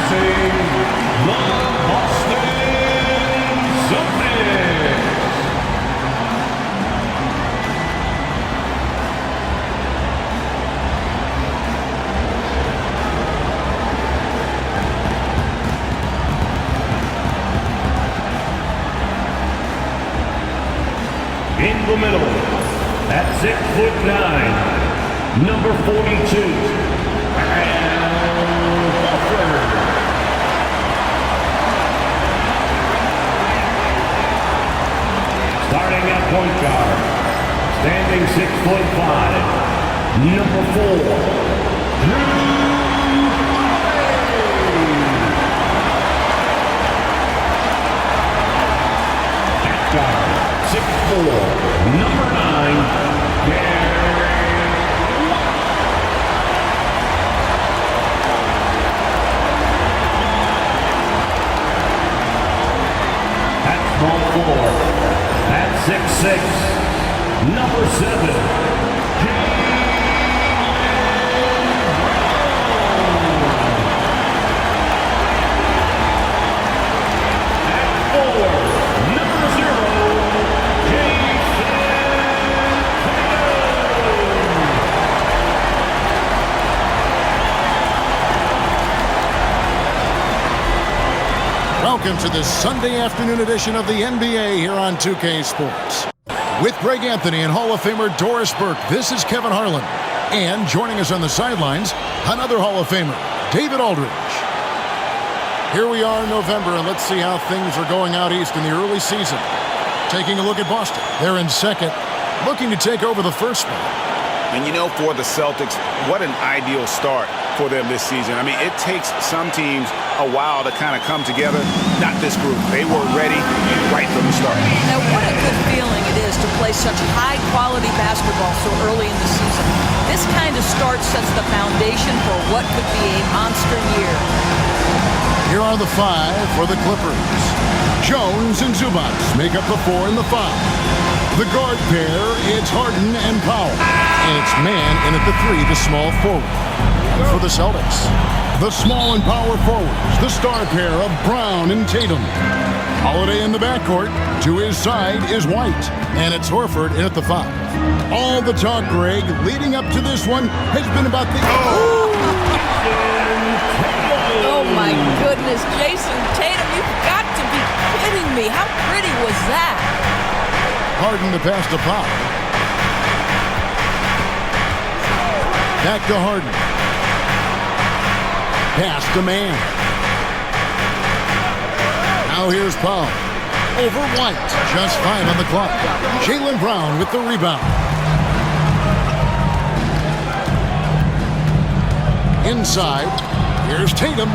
introducing the Boston Celtics. In the middle, at 6'9", number 42, starting at point guard, standing 6'5", number 4, guard, 6'4", number 9, at small forward, at 6'6", number 7, Welcome to this Sunday afternoon edition of the NBA here on 2K Sports. With Greg Anthony and Hall of Famer Doris Burke, this is Kevin Harlan. And joining us on the sidelines, another Hall of Famer, David Aldridge. Here we are in November, and let's see how things are going out east in the early season. Taking a look at Boston. They're in second, looking to take over the first spot. And you know, for the Celtics, what an ideal start for them this season. I mean, it takes some teams a while to kind of come together. Not this group. They were ready right from the start. Now, what a good feeling it is to play such high-quality basketball so early in the season. This kind of start sets the foundation for what could be a monster year. Here are the five for the Clippers. Jones and Zubac make up the 4 and the 5. The guard pair, it's Harden and Powell. And it's man in at the 3, the small forward. And for the Celtics, the small and power forwards, the star pair of Brown and Tatum. Holiday in the backcourt. To his side is White. And it's Horford in at the 5. All the talk, Greg, leading up to this one has been about the... Oh, my goodness. Jason Tatum, you've got to be kidding me. How pretty was that? Harden to pass to Powell. Back to Harden. Pass to Man. Now here's Powell. Over White. Just 5 on the clock. Jaylen Brown with the rebound. Inside. Here's Tatum.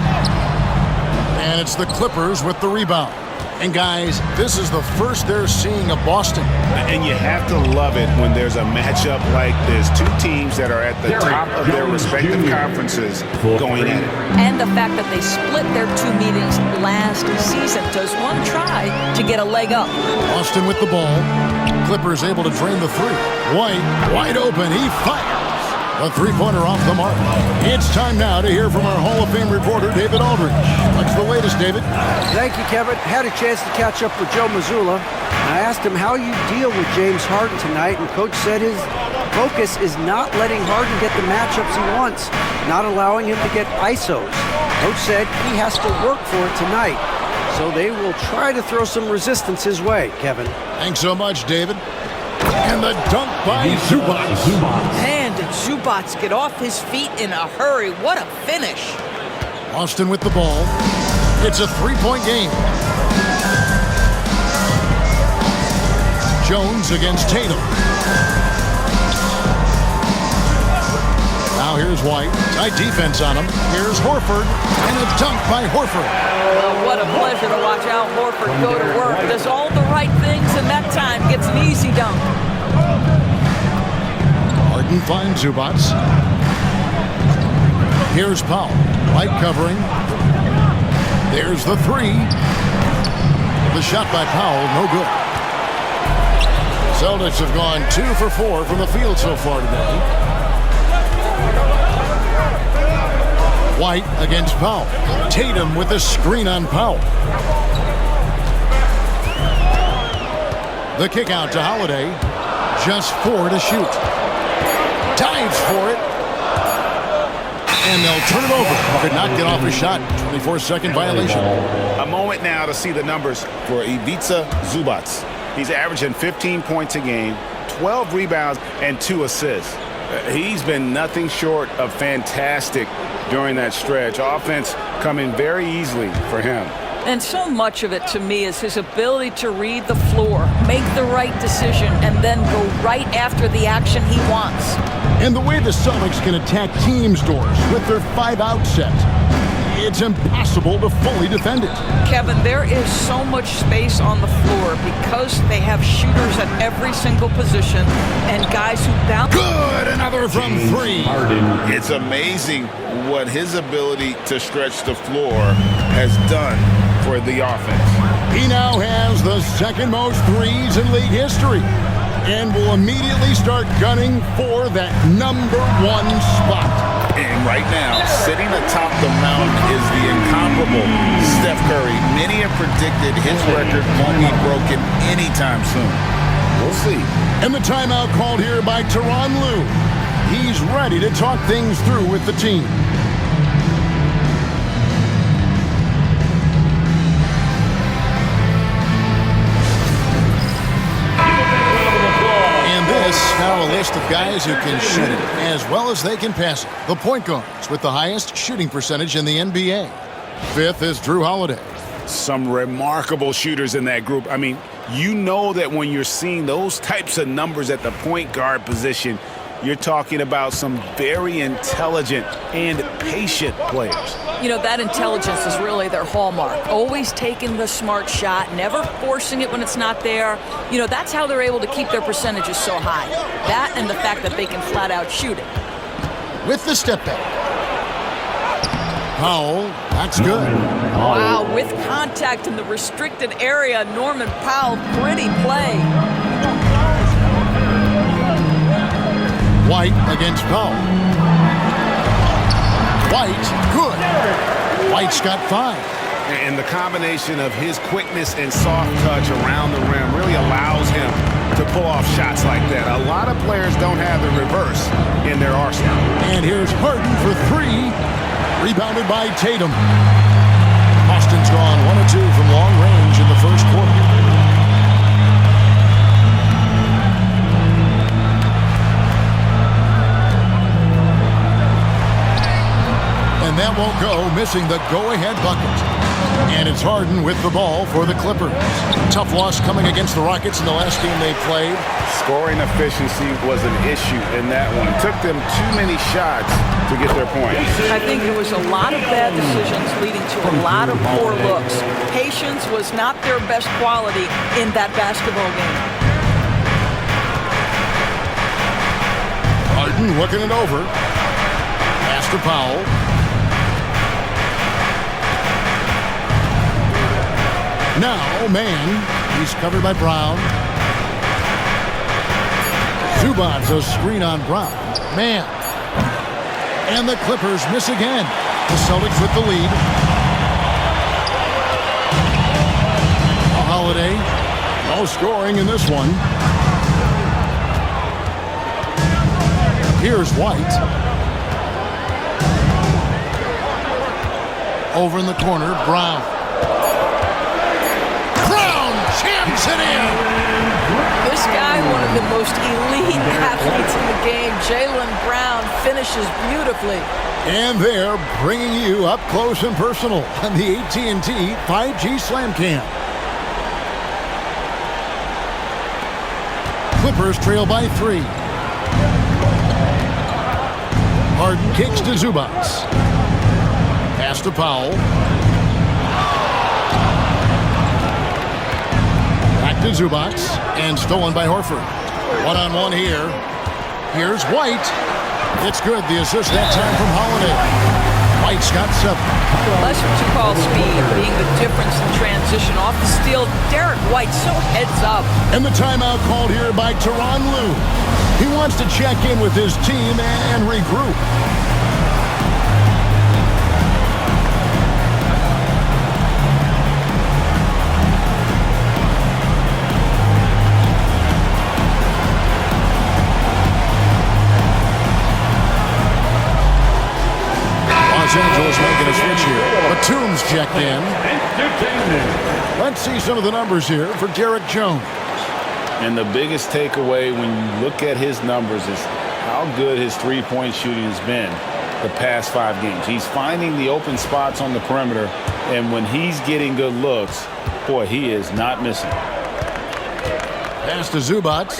And it's the Clippers with the rebound. And guys, this is the first they're seeing of Boston. And you have to love it when there's a matchup like this. Two teams that are at the top of their respective conferences going at it. And the fact that they split their 2 meetings last season. Does one try to get a leg up? Boston with the ball. Clippers able to drain the 3. White, wide open. He fires. A 3-pointer off the mark. It's time now to hear from our Hall of Fame reporter, David Aldridge. What's the latest, David? Thank you, Kevin. Had a chance to catch up with Joe Mazzulla. I asked him how you deal with James Harden tonight, and Coach said his focus is not letting Harden get the matchups he wants, not allowing him to get ISOs. Coach said he has to work for it tonight, so they will try to throw some resistance his way, Kevin. Thanks so much, David. And the dunk by Zubac. Man, did Zubac get off his feet in a hurry. What a finish. Boston with the ball. It's a 3-point game. Jones against Tatum. Now here's White. Tight defense on him. Here's Horford. And a dunk by Horford. Well, what a pleasure to watch Al Horford go to work. Does all the right things, and that time gets an easy dunk. Harden finds Zubac. Here's Powell. Light covering. There's the 3. The shot by Powell, no good. Celtics have gone 2 for 4 from the field so far today. White against Powell. Tatum with a screen on Powell. The kick out to Holiday. Just 4 to shoot. Dives for it. And they'll turn it over. Could not get off a shot. 24-second violation. A moment now to see the numbers for Ivica Zubac. He's averaging 15 points a game, 12 rebounds, and 2 assists. He's been nothing short of fantastic during that stretch. Offense coming very easily for him. And so much of it, to me, is his ability to read the floor, make the right decision, and then go right after the action he wants. And the way the Celtics can attack teams' doors with their 5-out set, it's impossible to fully defend it. Kevin, there is so much space on the floor because they have shooters at every single position and guys who bounce. Good, another from 3. It's amazing what his ability to stretch the floor has done for the offense. He now has the second most threes in league history and will immediately start gunning for that number 1 spot. And right now, sitting atop the mountain is the incomparable Steph Curry. Many have predicted his record won't be broken anytime soon. We'll see. And the timeout called here by Tyronn Lue. He's ready to talk things through with the team. Now a list of guys who can shoot it as well as they can pass it. The point guards with the highest shooting percentage in the NBA. 5th is Drew Holiday. Some remarkable shooters in that group. I mean, you know that when you're seeing those types of numbers at the point guard position, you're talking about some very intelligent and patient players. You know, that intelligence is really their hallmark. Always taking the smart shot, never forcing it when it's not there. You know, that's how they're able to keep their percentages so high. That and the fact that they can flat out shoot it. With the step back. Powell, that's good. Wow, with contact in the restricted area, Norman Powell, pretty play. White against Powell. White, good. White's got 5. And the combination of his quickness and soft touch around the rim really allows him to pull off shots like that. A lot of players don't have the reverse in their arsenal. And here's Harden for 3. Rebounded by Tatum. Boston's gone 1 of 2 from long range in the first quarter. And that won't go, missing the go-ahead bucket. And it's Harden with the ball for the Clippers. Tough loss coming against the Rockets in the last game they played. Scoring efficiency was an issue in that one. It took them too many shots to get their point. I think it was a lot of bad decisions leading to a lot of poor looks. Patience was not their best quality in that basketball game. Harden looking it over. Pass to Powell. Now, man, he's covered by Brown. Zubac's a screen on Brown. Man. And the Clippers miss again. The Celtics with the lead. A Holiday. No scoring in this one. Here's White. Over in the corner, Brown. Jams it in. This guy, one of the most elite athletes in the game, Jaylen Brown, finishes beautifully. And they're bringing you up close and personal on the AT&T 5G Slam Cam. Clippers trail by 3. Harden kicks to Zubac. Pass to Powell. To Zubac, and stolen by Horford. One-on-one here. Here's White. It's good. The assist that time from Holiday. White's got 7. That's what you call speed, being the difference in transition. Off the steal, Derek White so heads up. And the timeout called here by Tyronn Lue. He wants to check in with his team and regroup. Los Angeles making a switch here. Batum's checked in. Entertainment. Let's see some of the numbers here for Derek Jones. And the biggest takeaway when you look at his numbers is how good his three-point shooting has been the past 5 games. He's finding the open spots on the perimeter, and when he's getting good looks, boy, he is not missing. Pass to Zubac.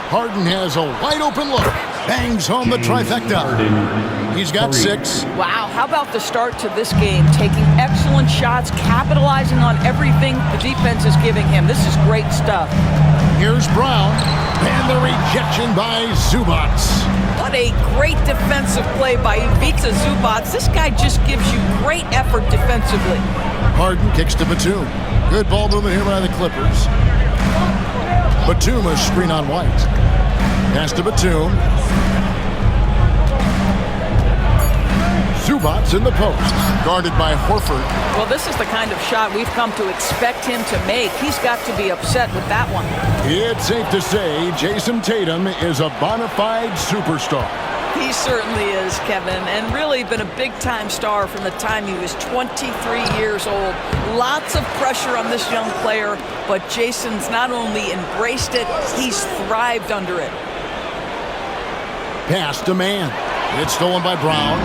Harden has a wide open look. Bangs home the trifecta. He's got 6. Wow, how about the start to this game? Taking excellent shots, capitalizing on everything the defense is giving him. This is great stuff. Here's Brown. And the rejection by Zubac. What a great defensive play by Ivica Zubac. This guy just gives you great effort defensively. Harden kicks to Batum. Good ball movement here by the Clippers. Batum a screen on White. Pass to Batum. Zubac in the post. Guarded by Horford. Well, this is the kind of shot we've come to expect him to make. He's got to be upset with that one. It's safe to say Jason Tatum is a bona fide superstar. He certainly is, Kevin, and really been a big-time star from the time he was 23 years old. Lots of pressure on this young player, but Jason's not only embraced it, he's thrived under it. Pass to Man. It's stolen by Brown.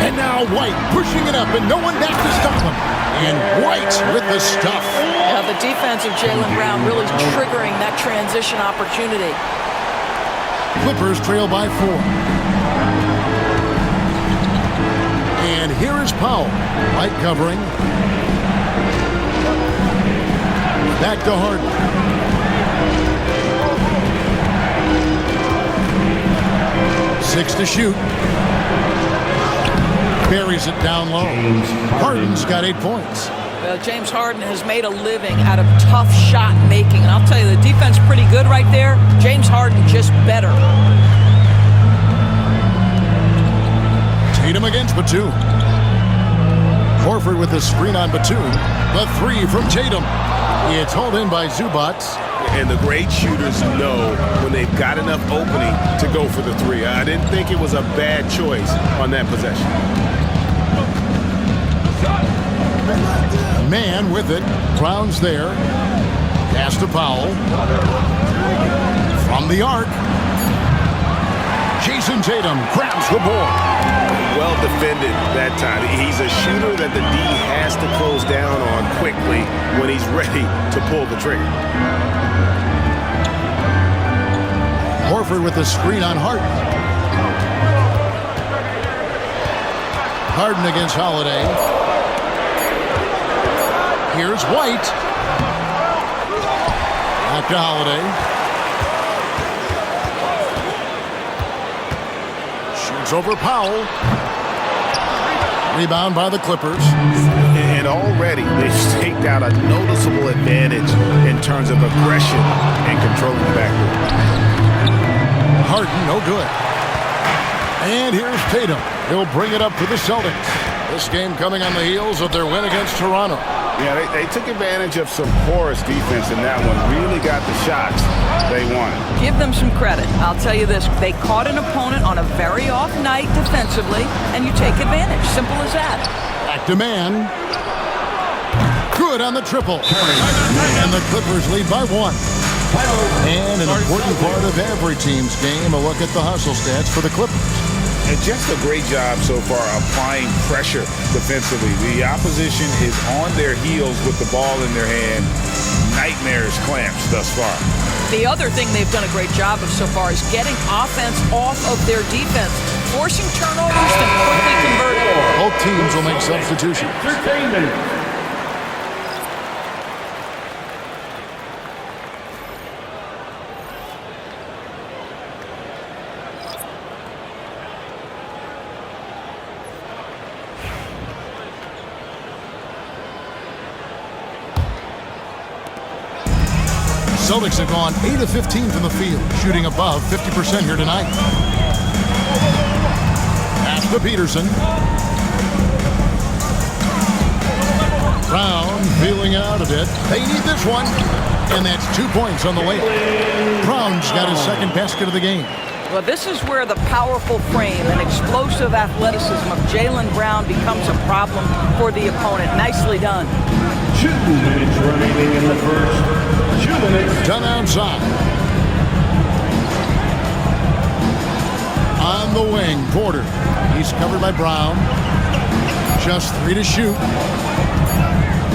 And now White pushing it up, and no one back to stop him. And White with the stuff. Yeah, the defense of Jaylen Brown really triggering that transition opportunity. Clippers trail by 4. And here is Powell. White covering. Back to Harden. Six to shoot. Buries it down low. Harden's got 8 points. Well, James Harden has made a living out of tough shot making. And I'll tell you, the defense pretty good right there. James Harden just better. Tatum against Batum. Horford with the screen on Batum. The 3 from Tatum. It's hauled in by Zubac. And the great shooters know when they've got enough opening to go for the 3. I didn't think it was a bad choice on that possession. Man with it. Brown's there. Pass to Powell. From the arc. Jason Tatum grabs the board. Well defended that time. He's a shooter that the D has to close down on quickly when he's ready to pull the trigger. Horford with the screen on Harden. Harden against Holiday. Here's White. Back to Holiday. Shoots over Powell. Rebound by the Clippers. And already they've staked out a noticeable advantage in terms of aggression and controlling the backcourt. Harden, no good. And here's Tatum. He'll bring it up for the Celtics. This game coming on the heels of their win against Toronto. Yeah, they took advantage of some porous defense in that one. Really got the shots they wanted. Give them some credit. I'll tell you this. They caught an opponent on a very off night defensively, and you take advantage. Simple as that. Back to Man. Good on the triple. And the Clippers lead by 1. And an important part of every team's game, a look at the hustle stats for the Clippers. And just a great job so far applying pressure defensively. The opposition is on their heels with the ball in their hand. Nightmares clamps thus far. The other thing they've done a great job of so far is getting offense off of their defense, forcing turnovers to quickly convert it. Both teams will make substitutions. Entertainment. Celtics have gone 8 of 15 from the field, shooting above 50% here tonight. Pass to Peterson. Brown feeling out a bit. They need this one. And that's 2 points on the layup. Brown's got his second basket of the game. Well, this is where the powerful frame and explosive athleticism of Jaylen Brown becomes a problem for the opponent. Nicely done. 2 minutes remaining in the first. 2 minutes. Done outside. On the wing, Porter. He's covered by Brown. Just 3 to shoot.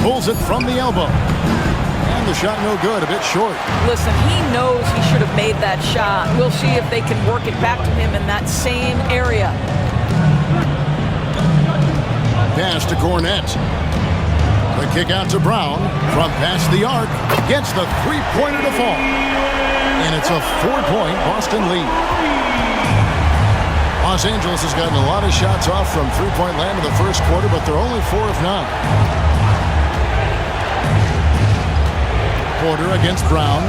Pulls it from the elbow. And the shot no good, a bit short. Listen, he knows he should have made that shot. We'll see if they can work it back to him in that same area. Pass to Cornette. The kick out to Brown from past the arc. Gets the three-pointer to fall. And it's a 4-point Boston lead. Los Angeles has gotten a lot of shots off from three-point land in the first quarter, but they're only 4 of 9. Porter against Brown.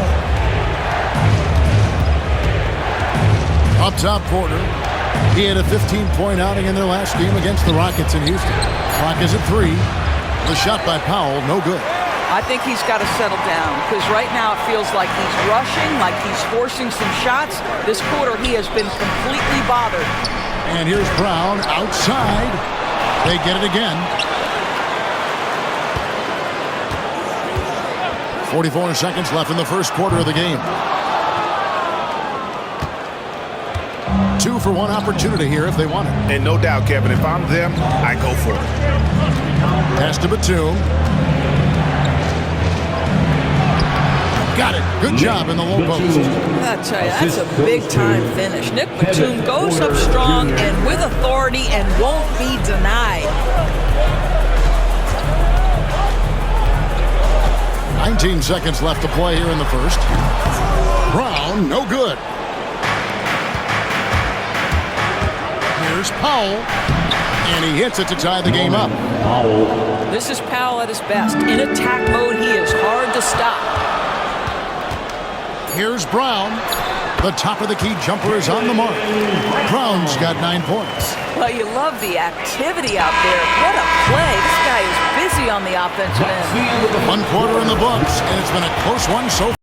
Up top, Porter. He had a 15-point outing in their last game against the Rockets in Houston. Clock is at 3. The shot by Powell, no good. I think he's got to settle down because right now it feels like he's rushing, like he's forcing some shots. This quarter he has been completely bothered. And here's Brown outside. They get it again. 44 seconds left in the first quarter of the game. 2 for 1 opportunity here if they want it. And no doubt, Kevin, if I'm them, I go for it. Pass to Batum. Got it. Good job in the low post. I tell you, that's a big-time finish. Nick Batum goes up strong and with authority and won't be denied. 19 seconds left to play here in the first. Brown, no good. Here's Powell. And he hits it to tie the game up. This is Powell at his best. In attack mode, he is hard to stop. Here's Brown. The top of the key jumper is on the mark. Brown's got 9 points. Well, you love the activity out there. What a play. This guy is busy on the offensive end. 1 quarter in the books, and it's been a close one so far.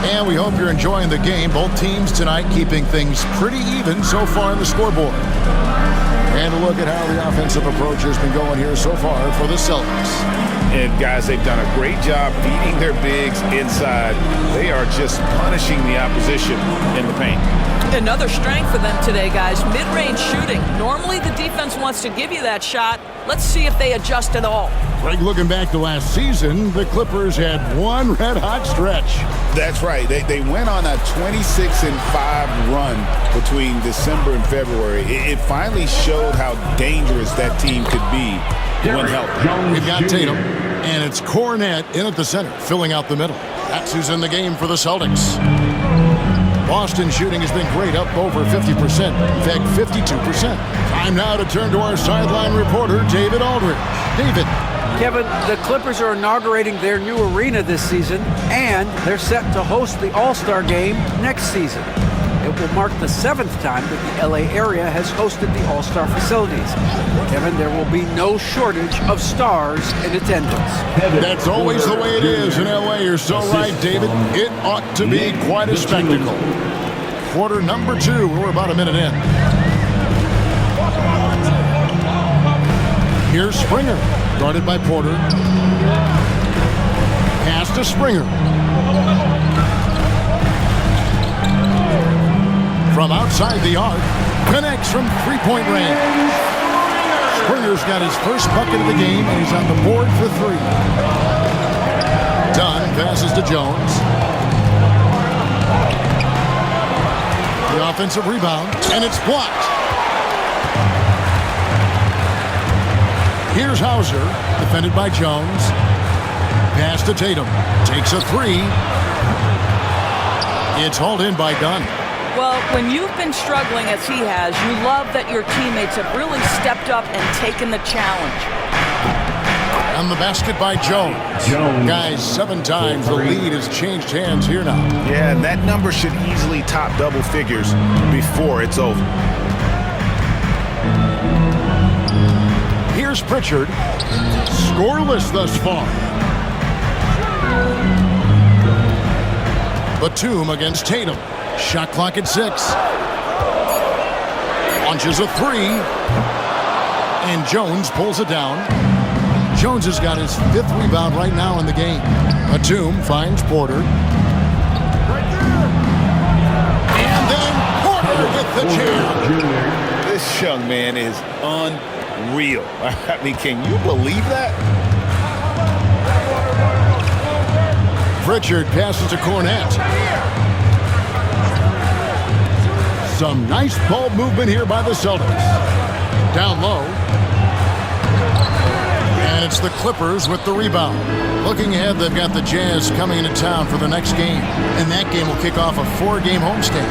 And we hope you're enjoying the game. Both teams tonight keeping things pretty even so far in the scoreboard. And a look at how the offensive approach has been going here so far for the Celtics. And guys, they've done a great job feeding their bigs inside. They are just punishing the opposition in the paint. Another strength for them today, guys. Mid-range shooting. Normally the defense wants to give you that shot. Let's see if they adjust at all. Greg, looking back to last season, the Clippers had one red-hot stretch. That's right. They went on a 26-5 run between December and February. It finally showed how dangerous that team could be when healthy. We've got Tatum, and it's Cornette in at the center, filling out the middle. That's who's in the game for the Celtics. Boston shooting has been great, up over 50%. In fact, 52%. Time now to turn to our sideline reporter, David Aldridge. David. Kevin, the Clippers are inaugurating their new arena this season, and they're set to host the All-Star Game next season. It will mark the 7th time that the LA area has hosted the All-Star facilities. Kevin, there will be no shortage of stars in attendance. That's always the way it is in LA. You're so right, David. It ought to be quite a spectacle. Quarter number 2. We're about a minute in. Here's Springer, guarded by Porter. Pass to Springer. From outside the arc, connects from three-point range. Springer's got his first bucket of the game, and he's on the board for 3. Dunn passes to Jones. The offensive rebound, and it's blocked. Here's Hauser, defended by Jones. Pass to Tatum. Takes a 3. It's hauled in by Dunn. Well, when you've been struggling as he has, you love that your teammates have really stepped up and taken the challenge. And the basket by Jones. Guys, 7 times the lead has changed hands here now. Yeah, and that number should easily top double figures before it's over. Here's Pritchard. Scoreless thus far. Batum against Tatum. Shot clock at 6. Launches a 3. And Jones pulls it down. Jones has got his 5th rebound right now in the game. Batum finds Porter. And then Porter with the jam. This young man is unreal. I mean, can you believe that? Pritchard passes to Cornette. Some nice ball movement here by the Celtics. Down low. And it's the Clippers with the rebound. Looking ahead, they've got the Jazz coming into town for the next game. And that game will kick off a 4-game homestand.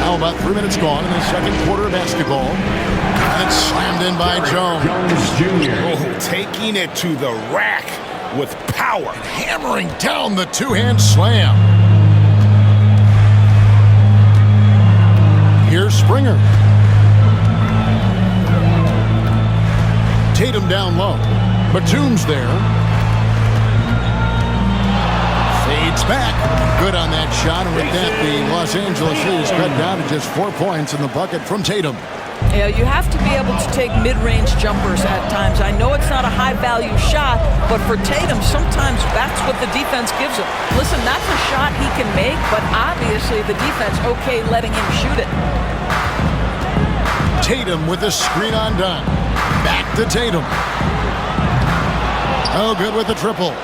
Now about 3 minutes gone in the second quarter of basketball. And it's slammed in by Jones. Oh, taking it to the rack with power. And hammering down the two-hand slam. Here's Springer. Tatum down low. Batum's there. Fades back. Good on that shot. And with that, the Los Angeles is cut down to just 4 points in the bucket from Tatum. Yeah, you have to be able to take mid-range jumpers at times. I know it's not a high-value shot, but for Tatum, sometimes that's what the defense gives him. Listen, that's a shot he can make, but obviously the defense okay letting him shoot it. Tatum with a screen on done. Back to Tatum. Oh, good with the triple.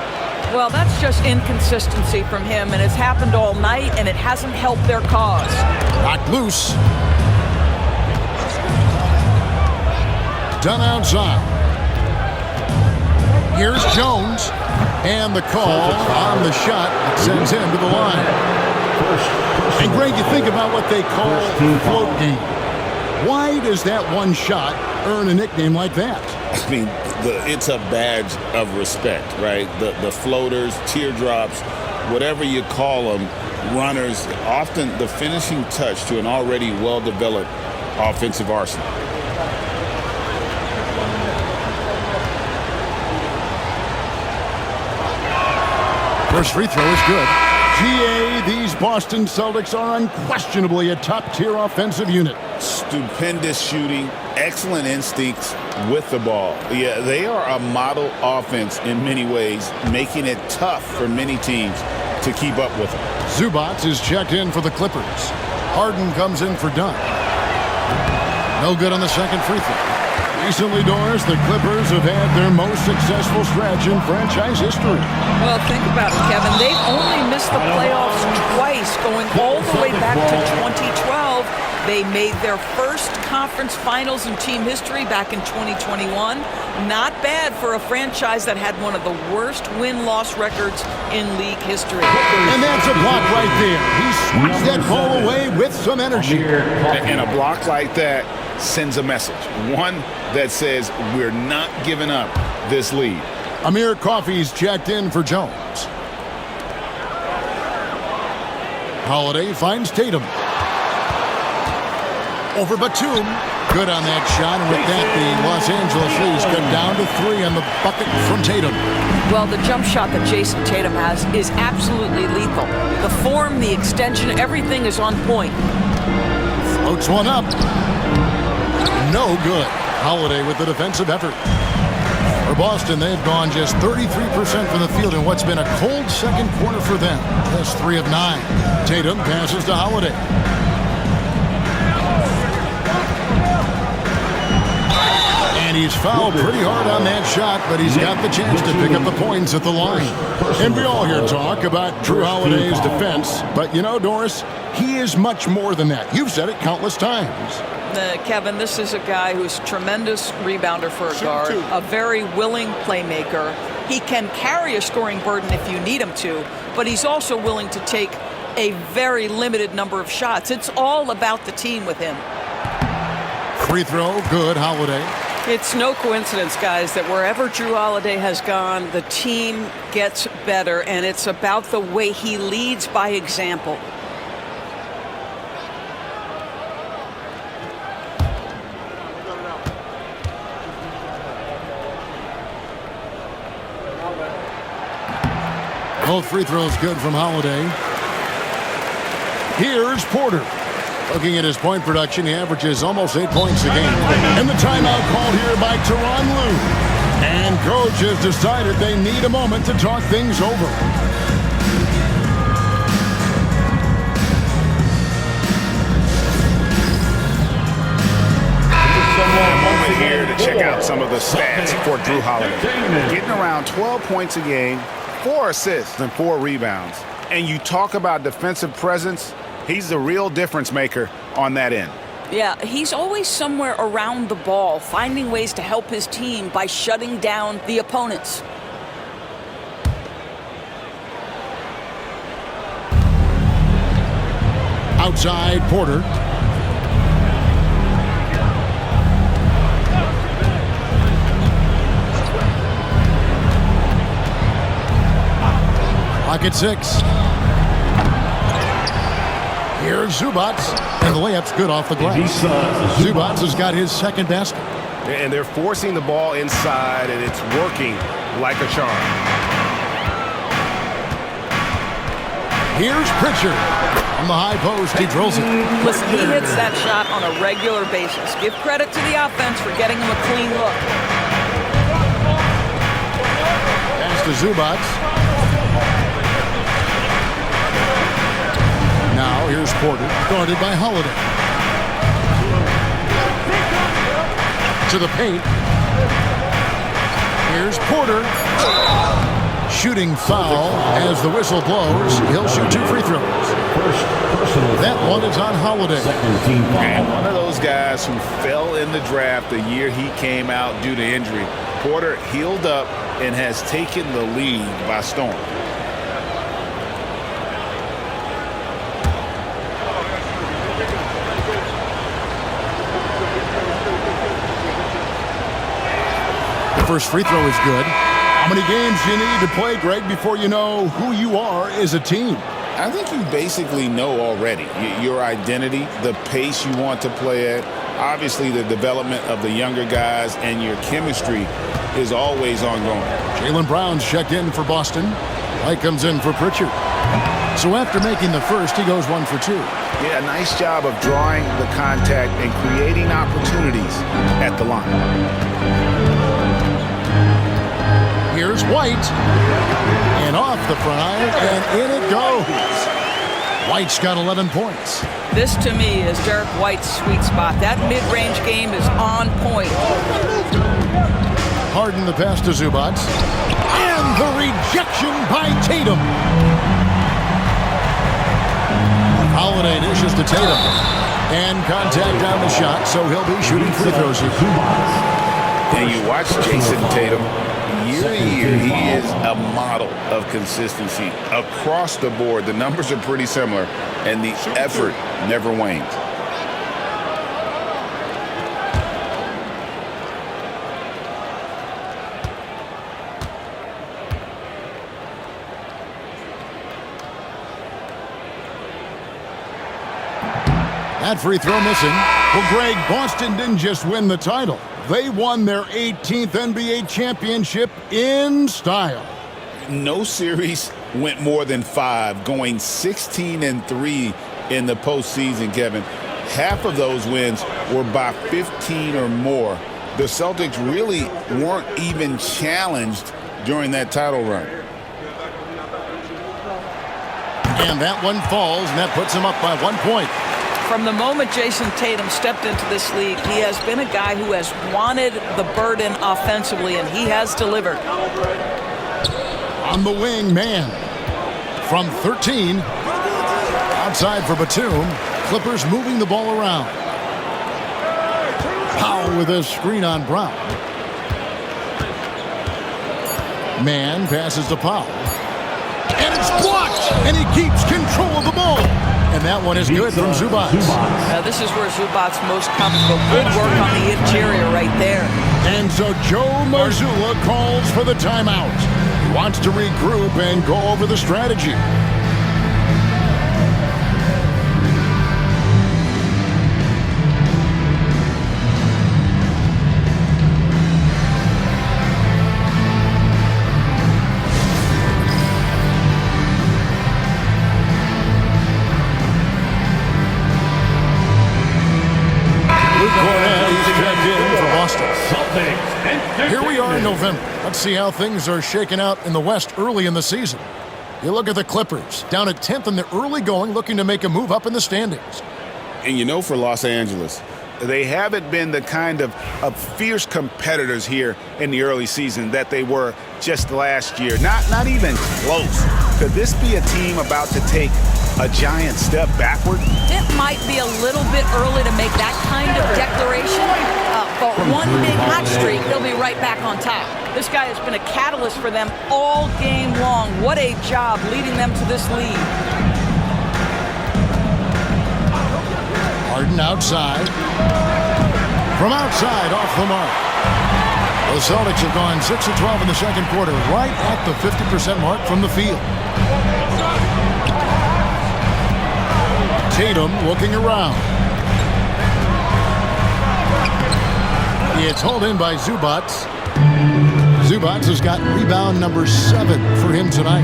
Well, that's just inconsistency from him, and it's happened all night, and it hasn't helped their cause. Knocked loose. Done outside. Here's Jones. And the call on the shot that sends him to the line. And Greg, you think about what they call float game. Why does that one shot earn a nickname like that? I mean, it's a badge of respect, right? The floaters, teardrops, whatever you call them, runners, often the finishing touch to an already well-developed offensive arsenal. First free throw is good. GA, these Boston Celtics are unquestionably a top-tier offensive unit. Stupendous shooting, excellent instincts with the ball. Yeah, they are a model offense in many ways, making it tough for many teams to keep up with them. Zubac is checked in for the Clippers. Harden comes in for Dunn. No good on the second free throw. Recently, Doris, the Clippers have had their most successful stretch in franchise history. Well, think about it, Kevin. They've only missed the playoffs twice, going all the way back to 2012. They made their first conference finals in team history back in 2021. Not bad for a franchise that had one of the worst win-loss records in league history. And that's a block right there. He swats that ball away with some energy. And a block like that sends a message. One that says we're not giving up this lead. Amir Coffey's checked in for Jones. Holiday finds Tatum. Over Batum. Good on that shot. And with that, the Los Angeles Leafs cut down to 3 on the bucket from Tatum. Well, the jump shot that Jason Tatum has is absolutely lethal. The form, the extension, everything is on point. Floats one up. No good. Holiday with the defensive effort. For Boston, they've gone just 33% from the field in what's been a cold second quarter for them. Just 3 of 9. Tatum passes to Holiday. And he's fouled pretty hard on that shot, but he's got the chance to pick up the points at the line. And we all hear talk about Drew Holiday's defense, but you know, Doris, he is much more than that. You've said it countless times. Kevin, this is a guy who's a tremendous rebounder for a guard, a very willing playmaker. He can carry a scoring burden if you need him to, but he's also willing to take a very limited number of shots. It's all about the team with him. Free throw, good, Holiday. It's no coincidence, guys, that wherever Drew Holiday has gone, the team gets better, and it's about the way he leads by example. Both free throws good from Holiday. Here's Porter. Looking at his point production, he averages almost 8 points a game. And the timeout called here by Tyronn Lue. And coach has decided they need a moment to talk things over. A moment here to check out some of the stats for Drew Holiday. Getting around 12 points a game, 4 assists, and 4 rebounds. And you talk about defensive presence, he's the real difference maker on that end. Yeah, he's always somewhere around the ball, finding ways to help his team by shutting down the opponents. Outside, Porter. Clock at 6. Here's Zubats, and the layup's good off the glass. Zubats has got his second basket. And they're forcing the ball inside, and it's working like a charm. Here's Pritchard. On the high post, he drills it. Listen, he hits that shot on a regular basis. Give credit to the offense for getting him a clean look. Pass to Zubats. Now here's Porter, guarded by Holiday. To the paint. Here's Porter. Shooting foul as the whistle blows. He'll shoot 2 free throws. That one is on Holiday. And one of those guys who fell in the draft the year he came out due to injury. Porter healed up and has taken the league by storm. The first free throw is good. How many games do you need to play, Greg, before you know who you are as a team? I think you basically know already your identity, the pace you want to play at, obviously the development of the younger guys, and your chemistry is always ongoing. Jaylen Brown's checked in for Boston. Light comes in for Pritchard. So after making the first, he goes 1 for 2. Yeah, nice job of drawing the contact and creating opportunities at the line. Here's White. And off the front iron, and in it goes. White's got 11 points. This, to me, is Derek White's sweet spot. That mid-range game is on point. Harden the pass to Zubats. And the rejection by Tatum. Holiday dishes to Tatum. And contact on the shot, so he'll be shooting free throws here. And you watch Jason Tatum. Year to year, he is a model of consistency across the board. The numbers are pretty similar, and the effort never wanes. That free throw missing. Well, Greg, Boston didn't just win the title. They won their 18th NBA championship in style. No series went more than 5, going 16-3 in the postseason, Kevin. Half of those wins were by 15 or more. The Celtics really weren't even challenged during that title run. And that one falls, and that puts him up by 1 point. From the moment Jason Tatum stepped into this league, he has been a guy who has wanted the burden offensively, and he has delivered. On the wing, man. From 13. Outside for Batum. Clippers moving the ball around. Powell with a screen on Brown. Man passes to Powell. And it's blocked. And he keeps control of the ball. And that one is good from Zubac. This is where Zubac's most comfortable. Good work on the interior right there. And so Joe Mazzulla calls for the timeout. He wants to regroup and go over the strategy. Here we are in November. Let's see how things are shaking out in the West early in the season. You look at the Clippers, down at 10th in the early going, looking to make a move up in the standings. And you know, for Los Angeles, they haven't been the kind of fierce competitors here in the early season that they were just last year. Not even close. Could this be a team about to take a giant step backward? It might be a little bit early to make that kind of declaration, but one big hot streak, they'll be right back on top. This guy has been a catalyst for them all game long. What a job leading them to this lead. Harden outside. From outside, off the mark. The Celtics have gone 6 of 12 in the second quarter, right at the 50% mark from the field. Tatum looking around. It's hauled in by Zubac. Zubac has got rebound number 7 for him tonight.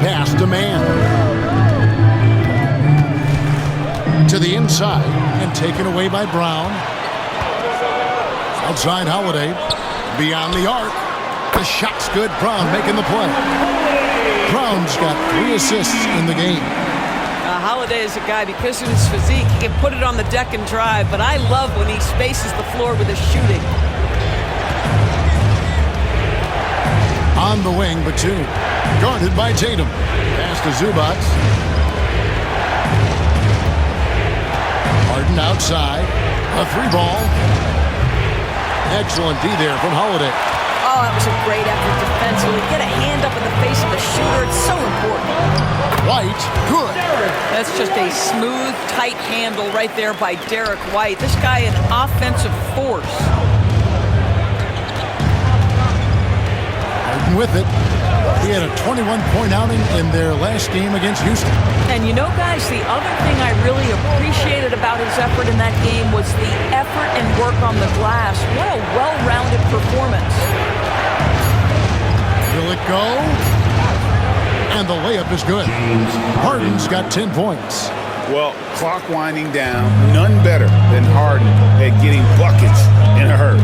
Pass to man. To the inside and taken away by Brown. Outside Holiday. Beyond the arc. The shot's good. Brown making the play. Brown's got 3 assists in the game. Holiday is a guy, because of his physique, he can put it on the deck and drive, but I love when he spaces the floor with his shooting. On the wing, Batum. Guarded by Tatum. Pass to Zubac. Harden outside. A 3-ball. Excellent D there from Holiday. Oh, that was a great effort defensively. Get a hand up in the face of the shooter. It's so important. White, good. That's just a smooth, tight handle right there by Derek White. This guy an offensive force. Harden with it. He had a 21-point outing in their last game against Houston. And you know, guys, the other thing I really appreciated about his effort in that game was the effort and work on the glass. What a well-rounded performance. Will it go? And the layup is good. Harden's got 10 points. Well, clock winding down, none better than Harden at getting buckets in a hurry.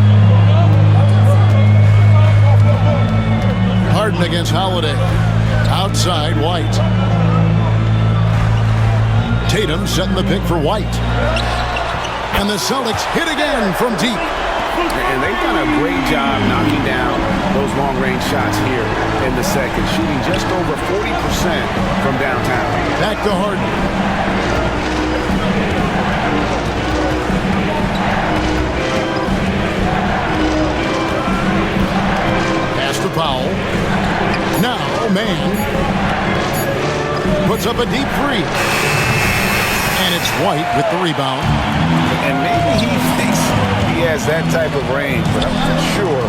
Harden against Holiday. Outside, White. Tatum setting the pick for White. And the Celtics hit again from deep. And they've done a great job knocking down those long-range shots here in the second, shooting just over 40% from downtown. Back to Harden. Pass to Powell. Now, man. Puts up a deep 3. And it's White with the rebound. And maybe he thinks he has that type of range, but I'm not sure.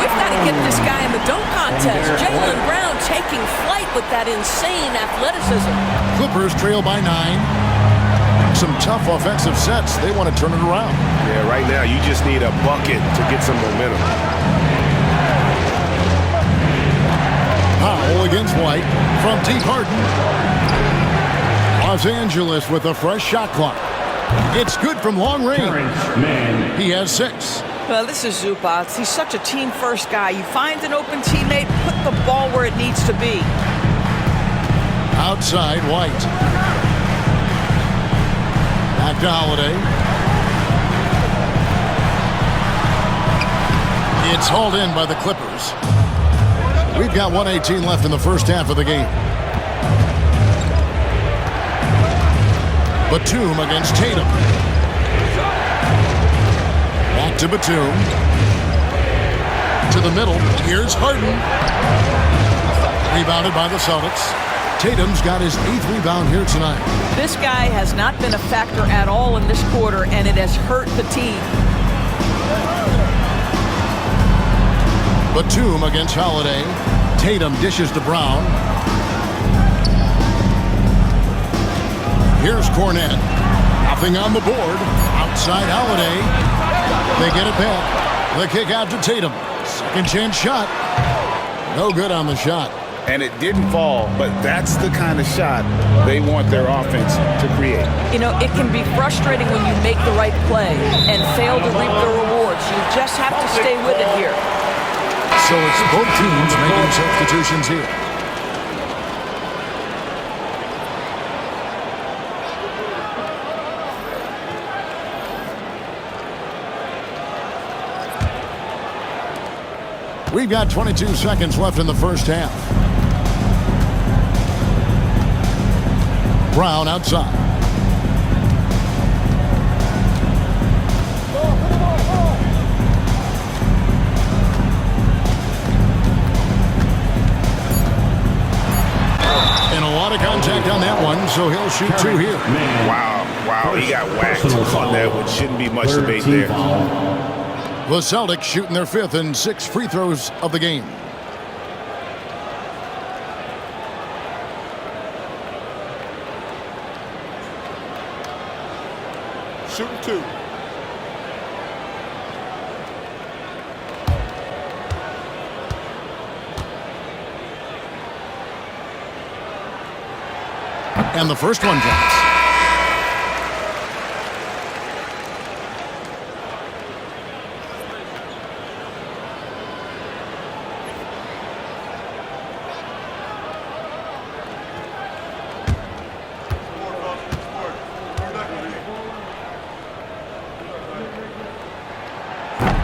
We've got to get this guy in the dunk contest. Jaylen Brown taking flight with that insane athleticism. Clippers trail by 9. Some tough offensive sets. They want to turn it around. Yeah, right now you just need a bucket to get some momentum. Powell against White from deep. Harden. Los Angeles with a fresh shot clock. It's good from long range. He has 6. Well, this is Zubac. He's such a team-first guy. You find an open teammate, put the ball where it needs to be. Outside, White. Back to Holiday. It's hauled in by the Clippers. We've got 1:18 left in the first half of the game. Batum against Tatum. Back to Batum. to the middle. Here's Harden. Rebounded by the Celtics. Tatum's got his 8th rebound here tonight. This guy has not been a factor at all in this quarter, and it has hurt the team. Batum against Holiday. Tatum dishes to Brown. Here's Cornette. Nothing on the board. Outside Holiday. They get it back. The kick out to Tatum. Second chance shot. No good on the shot. And it didn't fall, but that's the kind of shot they want their offense to create. You know, it can be frustrating when you make the right play and fail to reap the rewards. You just have to stay with it here. So it's both teams making substitutions here. We've got 22 seconds left in the first half. Brown outside. And a lot of contact on that one, so he'll shoot 2 here. Wow, he got whacked on that, which shouldn't be much debate there. The Celtics shooting their 5th and 6th free throws of the game. Shooting 2. And the first one drops.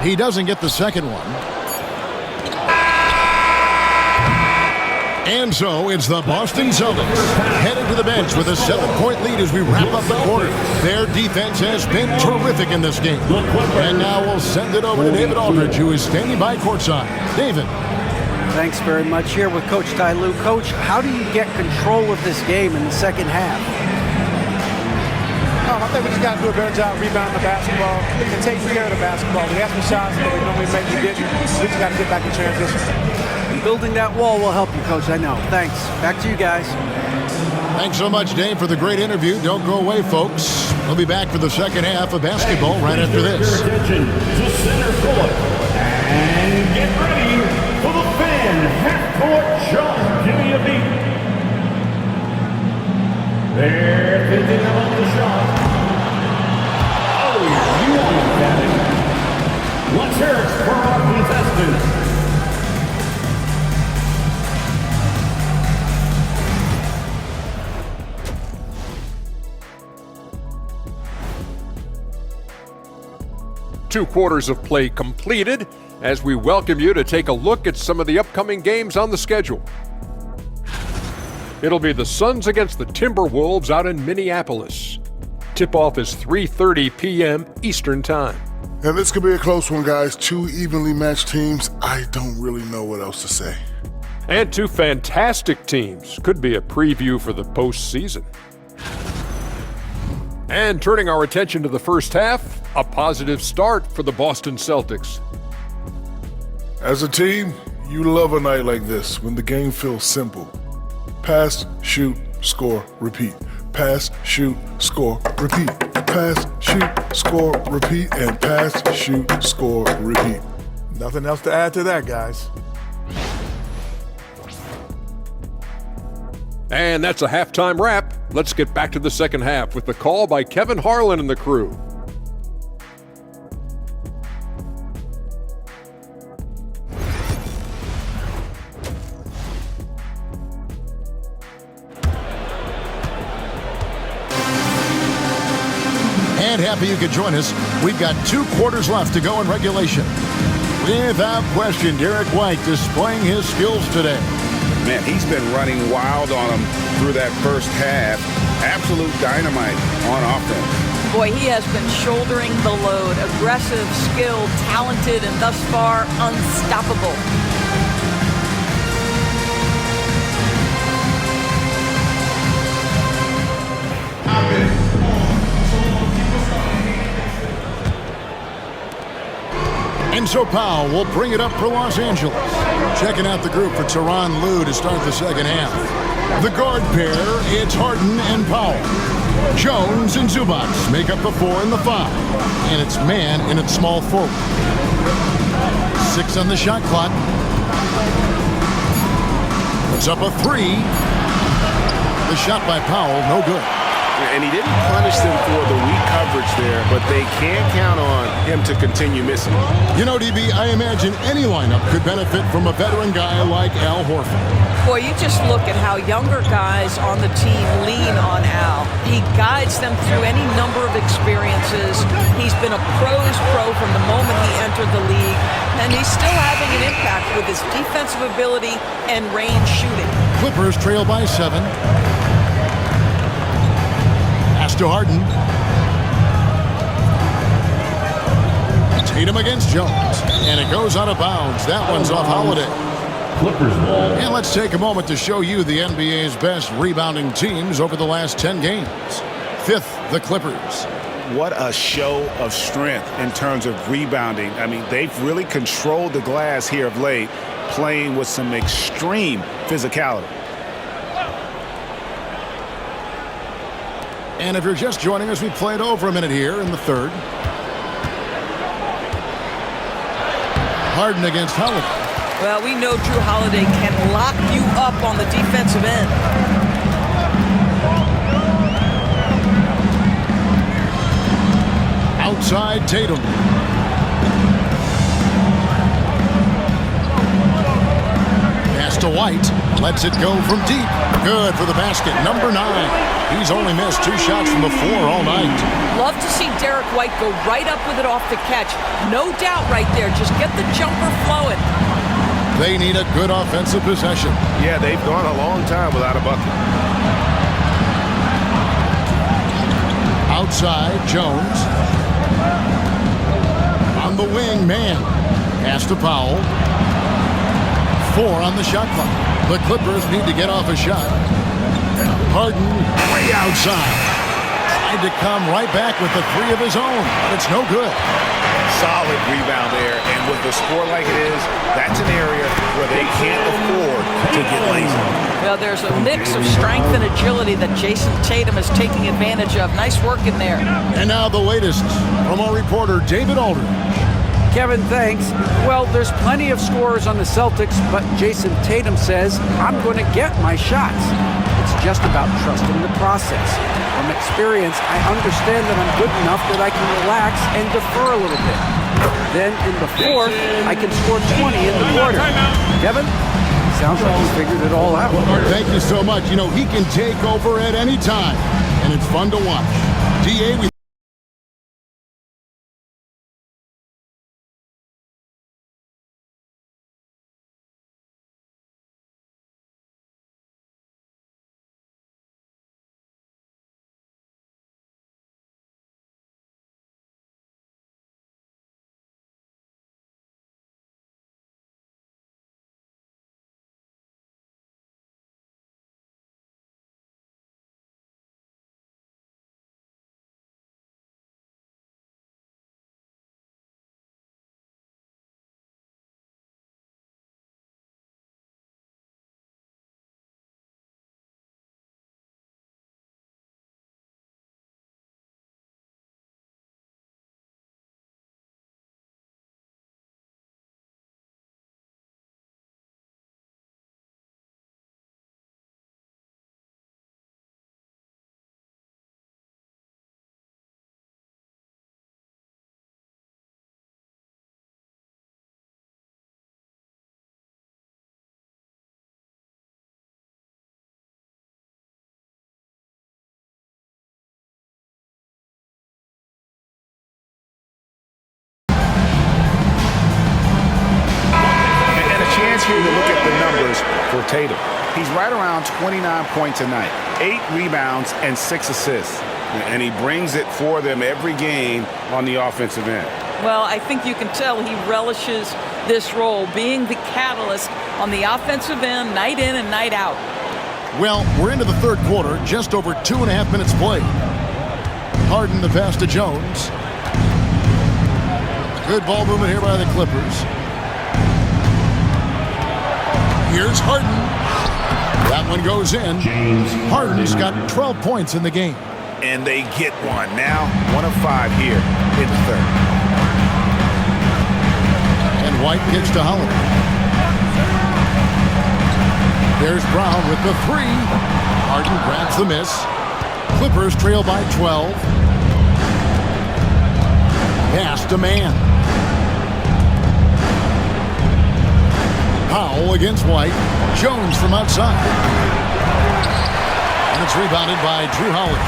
He doesn't get the second one. And so it's the Boston Celtics headed to the bench with a 7-point lead as we wrap up the quarter. Their defense has been terrific in this game. And now we'll send it over to David Aldridge, who is standing by courtside. David. Thanks very much. Here with Coach Ty Lue. Coach, how do you get control of this game in the second half? I think we just got to do a better job rebounding the basketball and taking care of the basketball. We had some shots that we normally make, we didn't. We just got to get back in transition. Building that wall will help you, Coach, I know. Thanks. Back to you guys. Thanks so much, Dave, for the great interview. Don't go away, folks. We'll be back for the second half of basketball right after this. Attention to center court. And get ready for the fan half-court shot. Give me a beat. They're thinking about the shot. Oh, you got it. Let's hear it for our contestants. Two quarters of play completed as we welcome you to take a look at some of the upcoming games on the schedule. It'll be the Suns against the Timberwolves out in Minneapolis. Tip-off is 3:30 p.m. Eastern Time. And this could be a close one, guys. Two evenly matched teams. I don't really know what else to say. And two fantastic teams. Could be a preview for the postseason. And turning our attention to the first half, a positive start for the Boston Celtics. As a team, you love a night like this when the game feels simple. Pass, shoot, score, repeat. Pass, shoot, score, repeat. Pass, shoot, score, repeat, and pass, shoot, score, repeat. Nothing else to add to that, guys. And that's a halftime wrap. Let's get back to the second half with the call by Kevin Harlan and the crew. And happy you could join us. We've got 2 quarters left to go in regulation. Without question, Derek White displaying his skills today. Man, he's been running wild on them through that first half. Absolute dynamite on offense. Boy, he has been shouldering the load. Aggressive, skilled, talented, and thus far unstoppable. And so Powell will bring it up for Los Angeles. Checking out the group for Tyronn Lue to start the second half. The guard pair, it's Harden and Powell. Jones and Zubac make up the 4 and the 5. And it's man in its small forward. 6 on the shot clock. Puts up a 3. The shot by Powell, no good. And he didn't punish them for the weak coverage there, but they can't count on him to continue missing. You know, DB, I imagine any lineup could benefit from a veteran guy like Al Horford. Boy, you just look at how younger guys on the team lean on Al. He guides them through any number of experiences. He's been a pro's pro from the moment he entered the league, and he's still having an impact with his defensive ability and range shooting. Clippers trail by 7. To Harden. Tatum against Jones. And it goes out of bounds. That one's off Holiday. Clippers ball. And let's take a moment to show you the NBA's best rebounding teams over the last 10 games. 5th, the Clippers. What a show of strength in terms of rebounding. I mean, they've really controlled the glass here of late, playing with some extreme physicality. And if you're just joining us, we played over a minute here in the 3rd. Harden against Holiday. Well, we know Drew Holiday can lock you up on the defensive end. Outside Tatum. Pass to White. Lets it go from deep. Good for the basket. Number 9. He's only missed 2 shots from the floor all night. Love to see Derek White go right up with it off the catch. No doubt right there. Just get the jumper flowing. They need a good offensive possession. Yeah, they've gone a long time without a bucket. Outside, Jones. On the wing, man. Pass to Powell. 4 on the shot clock. The Clippers need to get off a shot. Harden way outside. Tried to come right back with the 3 of his own, but it's no good. Solid rebound there, and with the score like it is, that's an area where they can't afford to get lazy. Well, there's a mix of strength and agility that Jason Tatum is taking advantage of. Nice work in there. And now the latest from our reporter, David Aldridge. Kevin, thanks. Well, there's plenty of scorers on the Celtics, but Jason Tatum says, I'm going to get my shots. It's just about trusting the process. From experience, I understand that I'm good enough that I can relax and defer a little bit. Then in the 4th, I can score 20 in the quarter. Kevin, sounds like he figured it all out. Thank you so much. You know, he can take over at any time, and it's fun to watch. DA, we Here to look at the numbers for Tatum. He's right around 29 points a night, 8 rebounds, and 6 assists. And he brings it for them every game on the offensive end. Well, I think you can tell he relishes this role, being the catalyst on the offensive end, night in and night out. Well, we're into the third quarter, just over 2.5 minutes played. Harden the pass to Jones. Good ball movement here by the Clippers. Here's Harden. That one goes in. Harden's got 12 points in the game. And they get one. Now 1 of 5 here in the third. And White gets to Holiday. There's Brown with the 3. Harden grabs the miss. Clippers trail by 12. Pass to Man. Powell against White. Jones from outside. And it's rebounded by Drew Holiday.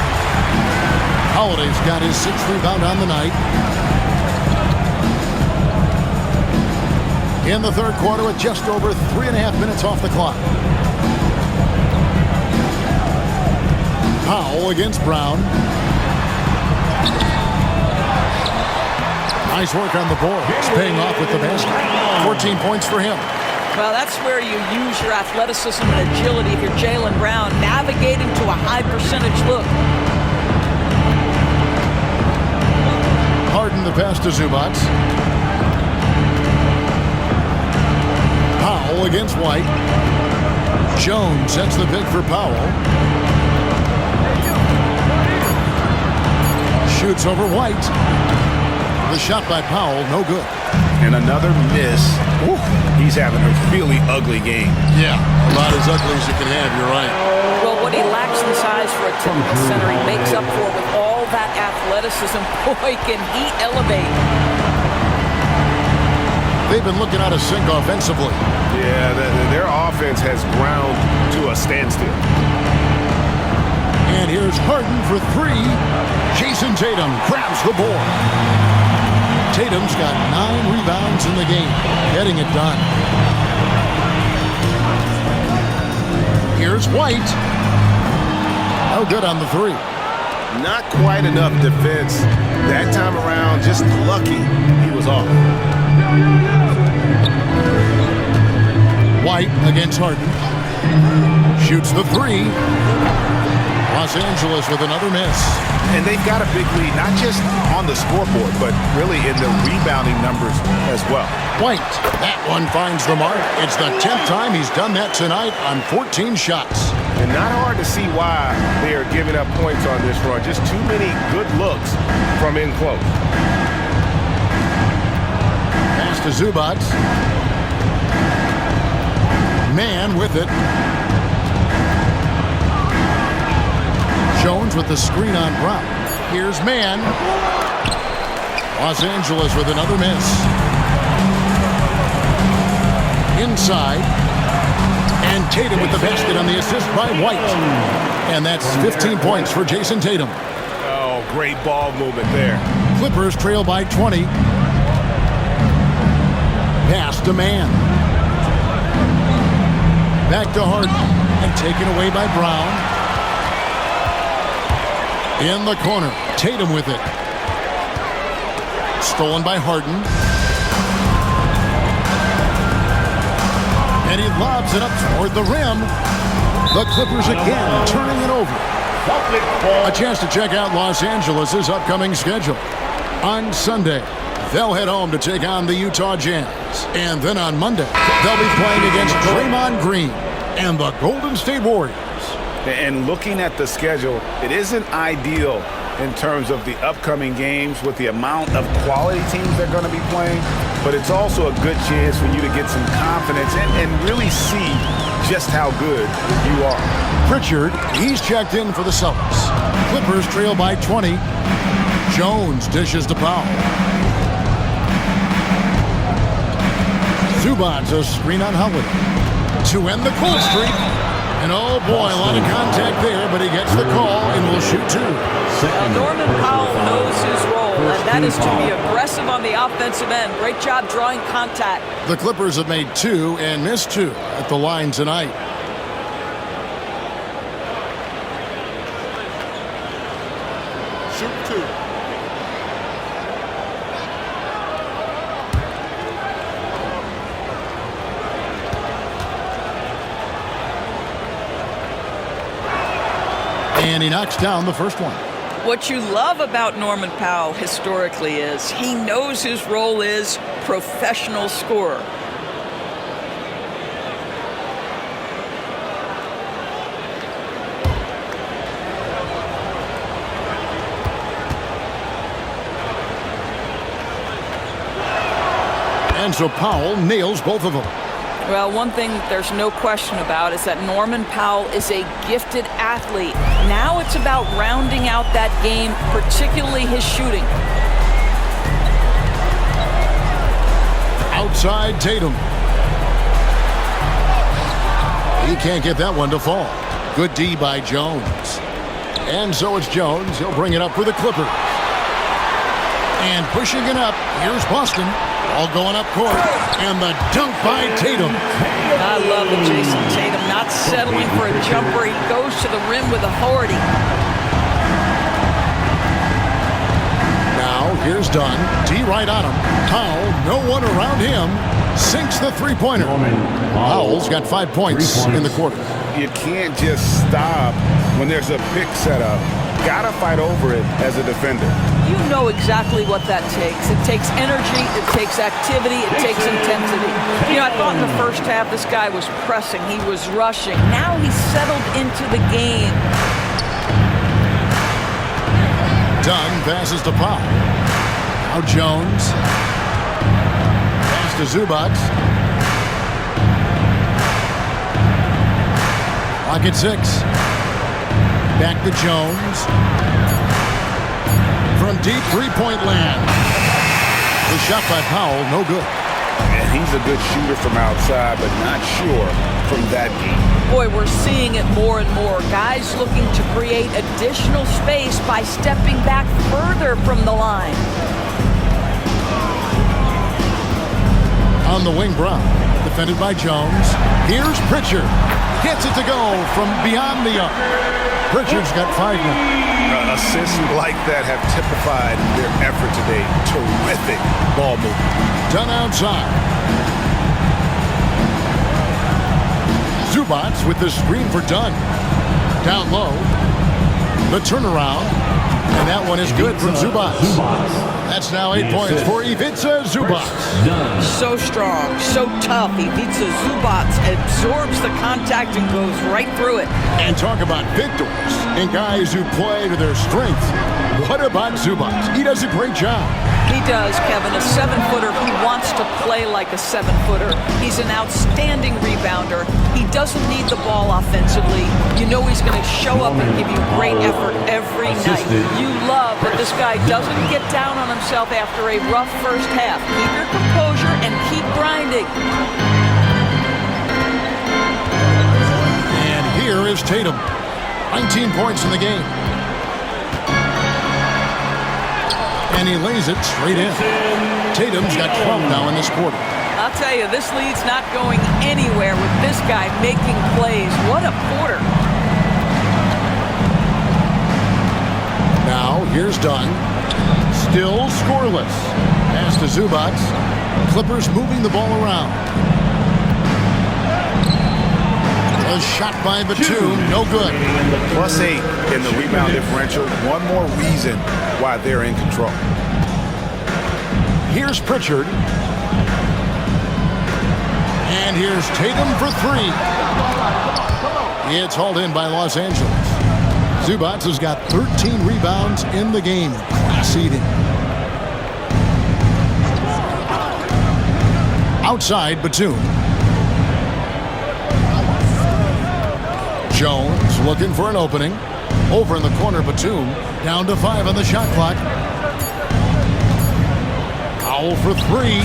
Holiday's got his 6th rebound on the night. In the third quarter with just over 3.5 minutes off the clock. Powell against Brown. Nice work on the board. It's paying off with the basket. 14 points for him. Well, that's where you use your athleticism and agility if you're Jaylen Brown, navigating to a high percentage look. Harden the pass to Zubac. Powell against White. Jones sets the pick for Powell. Shoots over White. The shot by Powell, no good. And another miss. Ooh, he's having a really ugly game. Yeah, about as ugly as you can have, you're right. Well, what he lacks in size for a typical center, he makes up for with all that athleticism. Boy, can he elevate. They've been looking out of sync offensively. Yeah, their offense has ground to a standstill. And here's Harden for 3. Jason Tatum grabs the board. Tatum's got 9 rebounds in the game, getting it done. Here's White. No good on the 3. Not quite enough defense that time around. Just lucky he was off. White against Harden. Shoots the 3. Los Angeles with another miss. And they've got a big lead, not just on the scoreboard, but really in the rebounding numbers as well. White, that one finds the mark. It's the 10th time he's done that tonight on 14 shots. And not hard to see why they are giving up points on this run. Just too many good looks from in close. Pass to Zubac. Man with it. Jones with the screen on Brown. Here's Man. Los Angeles with another miss. Inside. And Tatum with the basket on the assist by White. And that's 15 points for Jason Tatum. Oh, great ball movement there. Clippers trail by 20. Pass to Man. Back to Harden. And taken away by Brown. In the corner, Tatum with it. Stolen by Harden. And he lobs it up toward the rim. The Clippers again turning it over. A chance to check out Los Angeles' upcoming schedule. On Sunday, they'll head home to take on the Utah Jazz. And then on Monday, they'll be playing against Draymond Green and the Golden State Warriors. And looking at the schedule, it isn't ideal in terms of the upcoming games with the amount of quality teams they're going to be playing, but it's also a good chance for you to get some confidence and really see just how good you are. Pritchard, he's checked in for the Celtics. Clippers trail by 20. Jones dishes to Powell. Zubac a screen on Howard to end the cold streak. And oh boy, a lot of contact there, but he gets the call and will shoot 2. Well, Norman Powell knows his role, and that is to be aggressive on the offensive end. Great job drawing contact. The Clippers have made 2 and missed 2 at the line tonight. And he knocks down the first one. What you love about Norman Powell historically is he knows his role is professional scorer. And so Powell nails both of them. Well, one thing there's no question about is that Norman Powell is a gifted athlete. Now it's about rounding out that game, particularly his shooting. Outside Tatum. He can't get that one to fall. Good D by Jones. And so it's Jones. He'll bring it up for the Clippers. And pushing it up, here's Boston. All going up court. And the dunk by Tatum. I love it, Jason Tatum. Not settling for a jumper. He goes to the rim with authority. Now, here's Dunn. D right on him. Powell, no one around him. Sinks the three-pointer. Powell's got 5 points in the quarter. You can't just stop when there's a pick set up. Gotta fight over it as a defender. You know exactly what that takes. It takes energy, it takes activity, it takes intensity. You know, I thought in the first half this guy was pressing, he was rushing. Now he's settled into the game. Dunn passes to Powell. Now Jones. Pass to Zubac. Clock at 6. Back to Jones. From deep three-point land. The shot by Powell, no good. And he's a good shooter from outside, but not sure from that deep. Boy, we're seeing it more and more. Guys looking to create additional space by stepping back further from the line. On the wing, Brown. Defended by Jones. Here's Pritchard. Gets it to go from beyond the arc. Pritchard's got 5 now. Assists like that have typified their effort today. Terrific ball movement. Done outside. Zubac with the screen for Dunn. Down low. The turnaround. And that one is good from Zubac. That's now 8 points for Ivica Zubac. So strong, so tough. Ivica Zubac absorbs the contact and goes right through it. And talk about victors and guys who play to their strengths. What about Zubac? He does a great job. He does, Kevin. A 7-footer. He wants to play like a 7-footer. He's an outstanding rebounder. He doesn't need the ball offensively. You know he's going to show up and give you great effort every night. You love that this guy doesn't get down on himself after a rough first half. Keep your composure and keep grinding. And here is Tatum. 19 points in the game. And he lays it straight in. Tatum's got 12 now in this quarter. I'll tell you, this lead's not going anywhere with this guy making plays. What a quarter. Now, here's Dunn. Still scoreless. Pass to Zubac. Clippers moving the ball around. A shot by Batum, no good. +8 in the rebound differential. One more reason why they're in control. Here's Pritchard. And here's Tatum for 3. It's hauled in by Los Angeles. Zubac has got 13 rebounds in the game. Class eating. Outside, Batum. Jones looking for an opening. Over in the corner, Batum. Down to 5 on the shot clock. Powell for 3.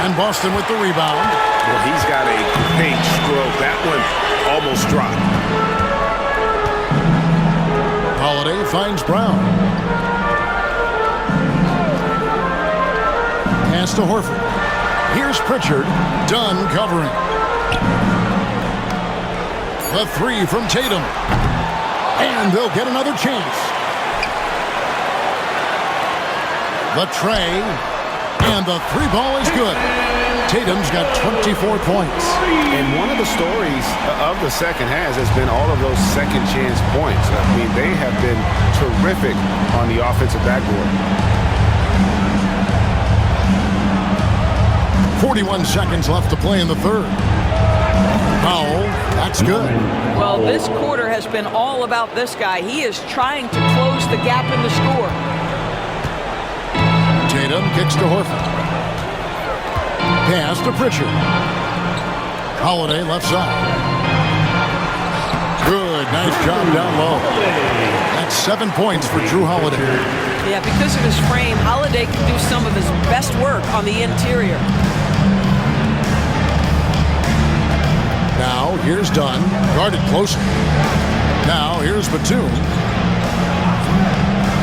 And Boston with the rebound. Well, he's got a paint stroke. That one almost dropped. Holiday finds Brown. Pass to Horford. Here's Pritchard. Dunn covering. The 3 from Tatum. And they'll get another chance. The tray. And the 3 ball is good. Tatum's got 24 points. And one of the stories of the second half has been all of those second chance points. I mean, they have been terrific on the offensive backboard. 41 seconds left to play in the third. Foul. That's good. Well, this quarter has been all about this guy. He is trying to close the gap in the score. Tatum kicks to Horford. Pass to Pritchard. Holiday left side. Good. Nice job down low. That's 7 points for Drew Holiday. Yeah, because of his frame, Holiday can do some of his best work on the interior. Now, here's Dunn, guarded closer. Now, here's Batum.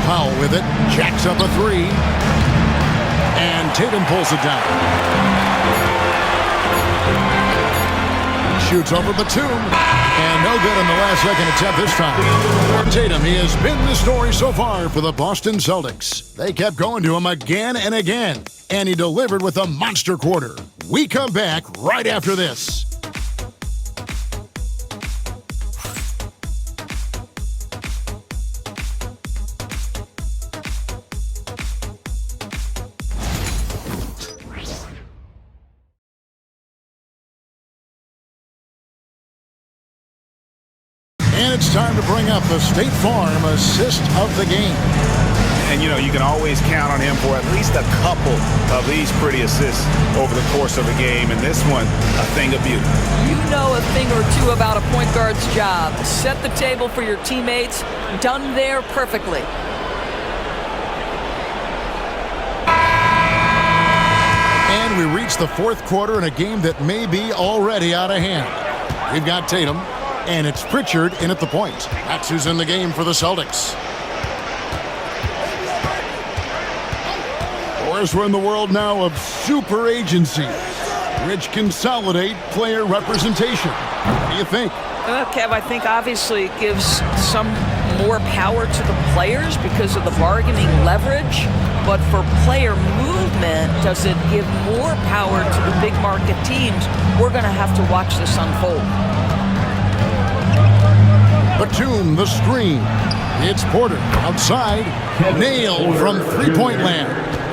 Powell with it, jacks up a three. And Tatum pulls it down. Shoots over Batum. And no good on the last second attempt this time. Tatum, he has been the story so far for the Boston Celtics. They kept going to him again and again. And he delivered with a monster quarter. We come back right after this. And it's time to bring up the State Farm assist of the game. And, you know, you can always count on him for at least a couple of these pretty assists over the course of a game. And this one, a thing of beauty. You know a thing or two about a point guard's job. Set the table for your teammates. Done there perfectly. And we reach the fourth quarter in a game that may be already out of hand. We've got Tatum, and it's Pritchard in at the point. That's who's in the game for the Celtics. Of course, we're in the world now of super agencies, which consolidate player representation. What do you think? Well, Kev, I think obviously it gives some more power to the players because of the bargaining leverage. But for player movement, does it give more power to the big market teams? We're going to have to watch this unfold. Batum, the screen. It's Porter outside. Nailed from three-point land.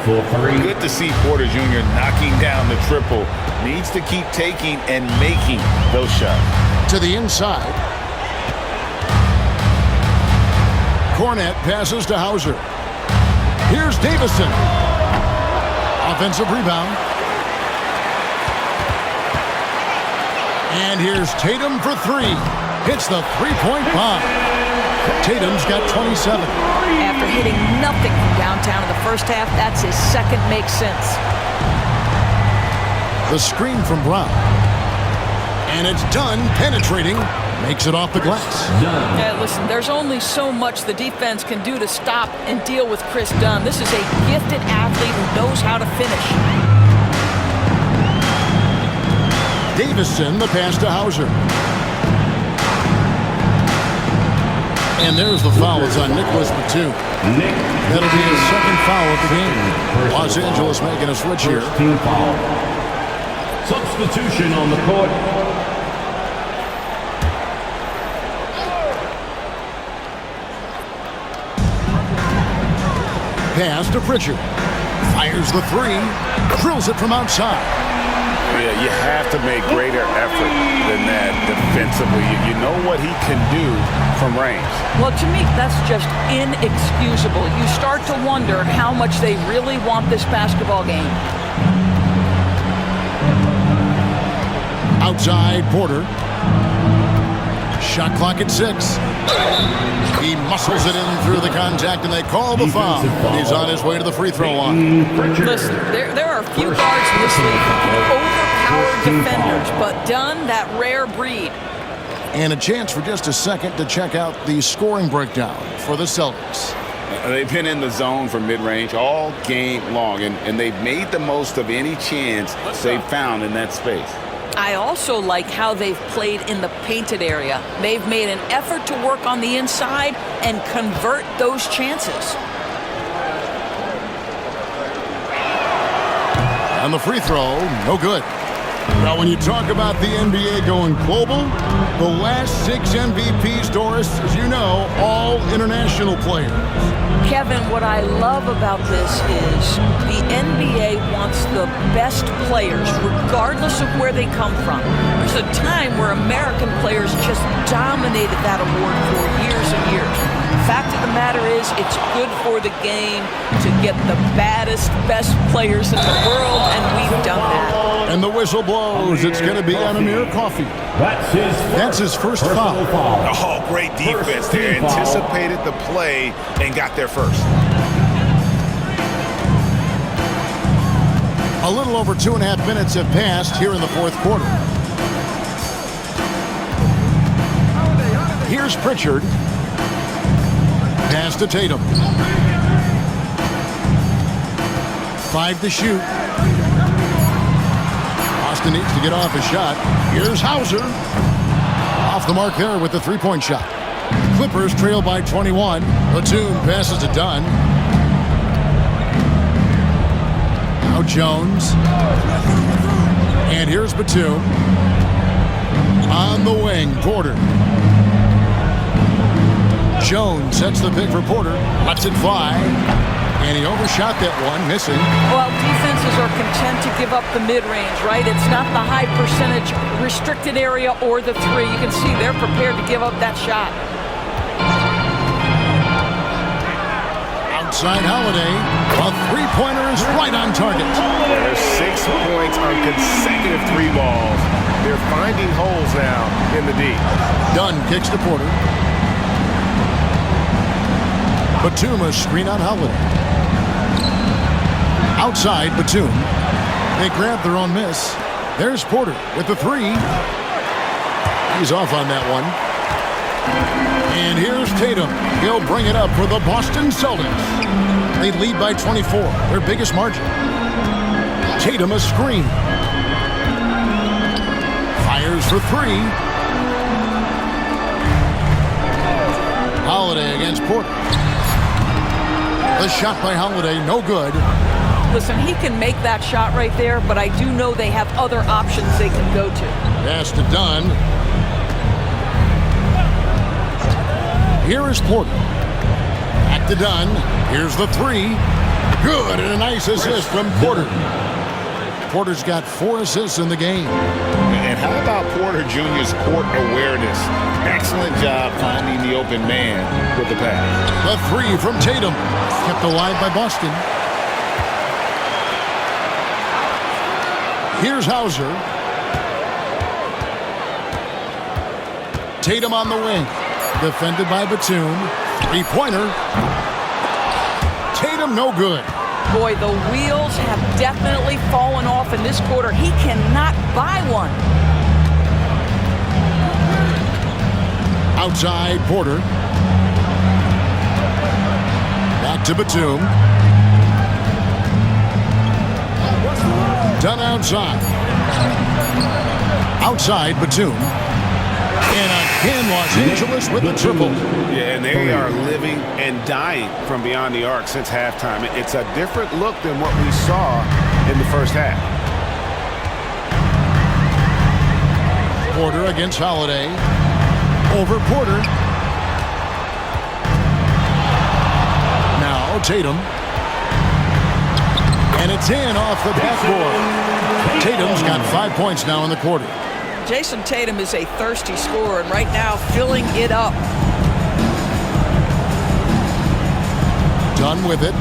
Good to see Porter Jr. knocking down the triple. Needs to keep taking and making those shots. To the inside. Cornette passes to Hauser. Here's Davison. Offensive rebound. And here's Tatum for three. Hits the three-point bomb. Tatum's got 27. After hitting nothing from downtown in the first half, that's his second make sense. The screen from Brown. And it's done penetrating. Makes it off the glass. Yeah, listen, there's only so much the defense can do to stop and deal with Chris Dunn. This is a gifted athlete who knows how to finish. Davison, the pass to Hauser. And there's the foul. It's on Nicholas Batum. That'll be his second foul of the game. Los Angeles making a switch here. Team foul. Substitution on the court. Pass to Pritchard. Fires the three. Drills it from outside. Yeah, you have to make greater effort than that defensively. You know what he can do from range. Well, to me, that's just inexcusable. You start to wonder how much they really want this basketball game. Outside, Porter. Shot clock at 6. He muscles it in through the contact, and they call the foul. And he's on his way to the free throw line. Listen, there are a few guards in this league who can overpower defenders, but Dunn, that rare breed. And a chance for just a second to check out the scoring breakdown for the Celtics. They've been in the zone for mid-range all game long, and they've made the most of any chance they've found in that space. I also like how they've played in the painted area. They've made an effort to work on the inside and convert those chances. And the free throw, no good. Now, when you talk about the NBA going global, the last 6 MVPs, Doris, as you know, all international players. Kevin, what I love about this is the NBA wants the best players, regardless of where they come from. There's a time where American players just dominated that award for years and years. Fact of the matter is, it's good for the game to get the baddest, best players in the world, and we've done that. And the whistle blows. It's going to be on Amir Coffey. That's his first foul. Oh, great defense. They anticipated the play and got there first. A little over 2.5 minutes have passed here in the fourth quarter. Here's Pritchard. Pass to Tatum. 5 to shoot. Austin needs to get off his shot. Here's Hauser. Off the mark there with the three-point shot. Clippers trail by 21. Batum passes to Dunn. Now Jones. And here's Batum. On the wing, Porter. Jones sets the pick for Porter. Lets it fly. And he overshot that one, missing. Well, defenses are content to give up the mid-range, right? It's not the high percentage restricted area or the three. You can see they're prepared to give up that shot. Outside Holiday. A three-pointer is right on target. There's 6 points on consecutive 3 balls. They're finding holes now in the D. Dunn kicks to Porter. Batum a screen on Holiday. Outside Batum. They grab their own miss. There's Porter with the 3. He's off on that one. And here's Tatum. He'll bring it up for the Boston Celtics. They lead by 24, their biggest margin. Tatum a screen. Fires for 3. Holiday against Porter. The shot by Holiday, no good. Listen, he can make that shot right there, but I do know they have other options they can go to. Pass to Dunn. Here is Porter. Back to Dunn. Here's the 3. Good, and a nice assist from Porter. Porter's got 4 assists in the game. And how about Porter Jr.'s court awareness? Excellent job finding the open man with the pass. The 3 from Tatum. Kept alive by Boston. Here's Hauser. Tatum on the wing. Defended by Batum. 3-pointer. Tatum no good. Boy, the wheels have definitely fallen off in this quarter. He cannot buy one. Outside Porter. Back to Batum. Done outside. Outside Batum. And again, Los Angeles with the triple. Yeah, and they are living and dying from beyond the arc since halftime. It's a different look than what we saw in the first half. Porter against Holiday. Over Porter. Now Tatum. And it's in off the backboard. Tatum's got 5 points now in the quarter. Jason Tatum is a thirsty scorer, and right now filling it up. Done with it.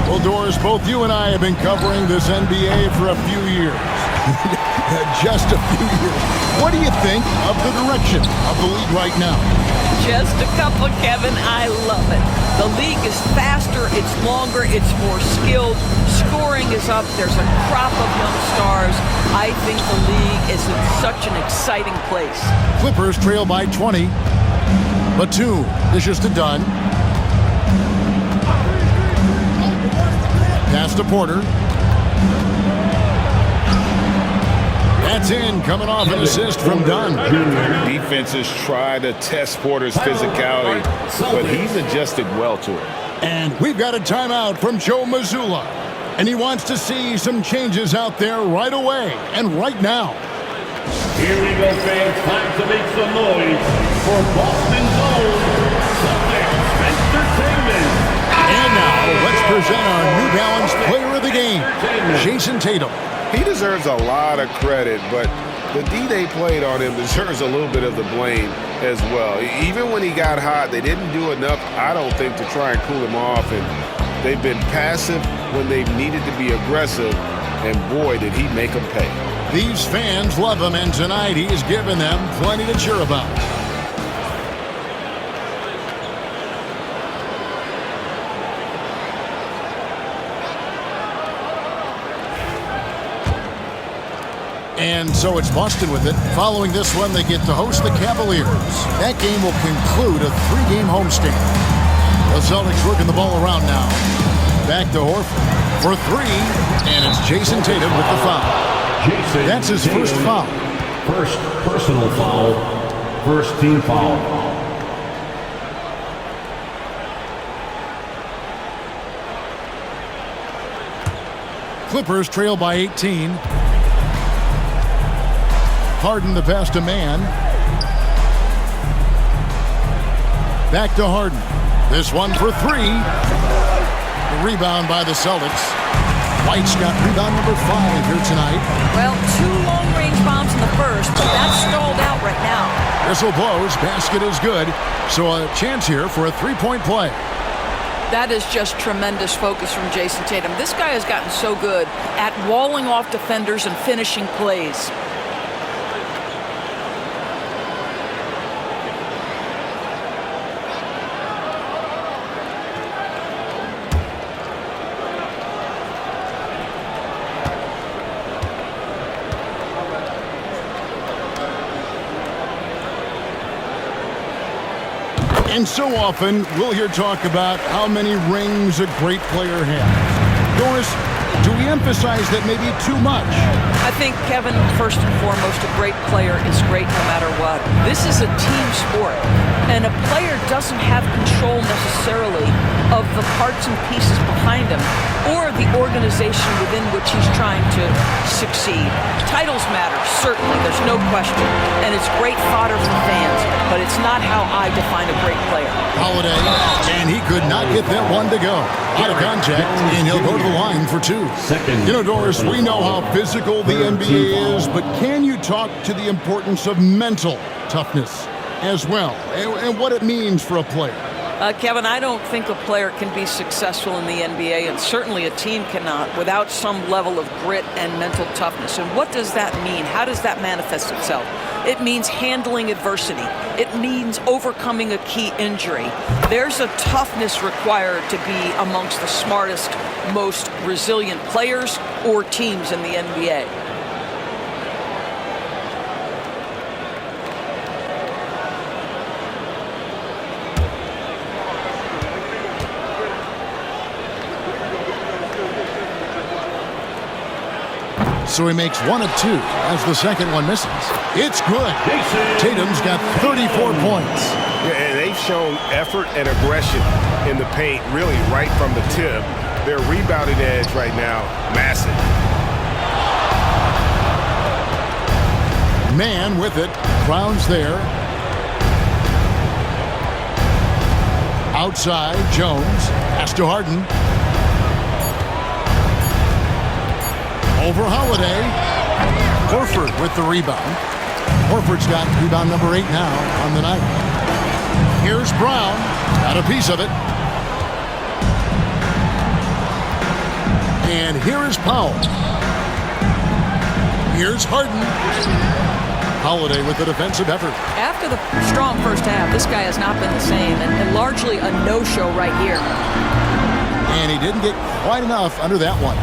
Well, Doris, both you and I have been covering this NBA for a few years. Just a few years. What do you think of the direction of the league right now? Just a couple, Kevin. I love it. The league is faster, it's longer, it's more skilled. Scoring is up. There's a crop of young stars. I think the league is in such an exciting place. Clippers trail by 20. Batum dishes to Dunn. Pass to Porter. That's in, coming off an assist from Dunn. Defenses try to test Porter's physicality, but he's adjusted well to it. And we've got a timeout from Joe Mazzulla. And he wants to see some changes out there right away and right now. Here we go, fans. Time to make some noise for Boston's own Celtics Entertainment. And now, let's present our New Balance Player of the Game, Jason Tatum. He deserves a lot of credit, but the D they played on him deserves a little bit of the blame as well. Even when he got hot, they didn't do enough, I don't think, to try and cool him off. And they've been passive when they've needed to be aggressive. And boy, did he make them pay. These fans love him, and tonight he's given them plenty to cheer about. And so it's Boston with it. Following this one, they get to host the Cavaliers. That game will conclude a 3-game homestand. The Celtics working the ball around now. Back to Horford for 3, and it's Jason Tatum with the foul. That's his first foul. First personal foul. First team foul. Clippers trail by 18. Harden the pass to Mann. Back to Harden. This one for 3. The rebound by the Celtics. White's got rebound number 5 here tonight. Well, 2 long-range bombs in the first, but that's stalled out right now. Whistle blows. Basket is good. So a chance here for a 3-point play. That is just tremendous focus from Jason Tatum. This guy has gotten so good at walling off defenders and finishing plays. And so often, we'll hear talk about how many rings a great player has. Doris, do we emphasize that maybe too much? I think, Kevin, first and foremost, a great player is great no matter what. This is a team sport, and a player doesn't have control necessarily of the parts and pieces behind him or the organization within which he's trying to succeed. Titles matter, certainly, there's no question, and it's great fodder for fans, but it's not how I define a great player. Holiday, and he could not get that one to go. Out of contact, and he'll go to the line for 2. You know, Doris, we know how physical the NBA is, but can you talk to the importance of mental toughness as well, and what it means for a player? Kevin, I don't think a player can be successful in the NBA, and certainly a team cannot, without some level of grit and mental toughness. And what does that mean? How does that manifest itself? It means handling adversity. It means overcoming a key injury. There's a toughness required to be amongst the smartest, most resilient players or teams in the NBA. So he makes 1 of 2 as the second one misses. It's good. Tatum's got 34 points. Yeah, and they've shown effort and aggression in the paint, really right from the tip. Their rebounding edge right now, massive. Mann with it. Browns there. Outside, Jones. Pass to Harden. Over Holiday. Horford with the rebound. Horford's got rebound number 8 now on the night. Here's Brown. Got a piece of it. And here is Powell. Here's Harden. Holiday with the defensive effort. After the strong first half, this guy has not been the same, and largely a no-show right here. And he didn't get quite enough under that one.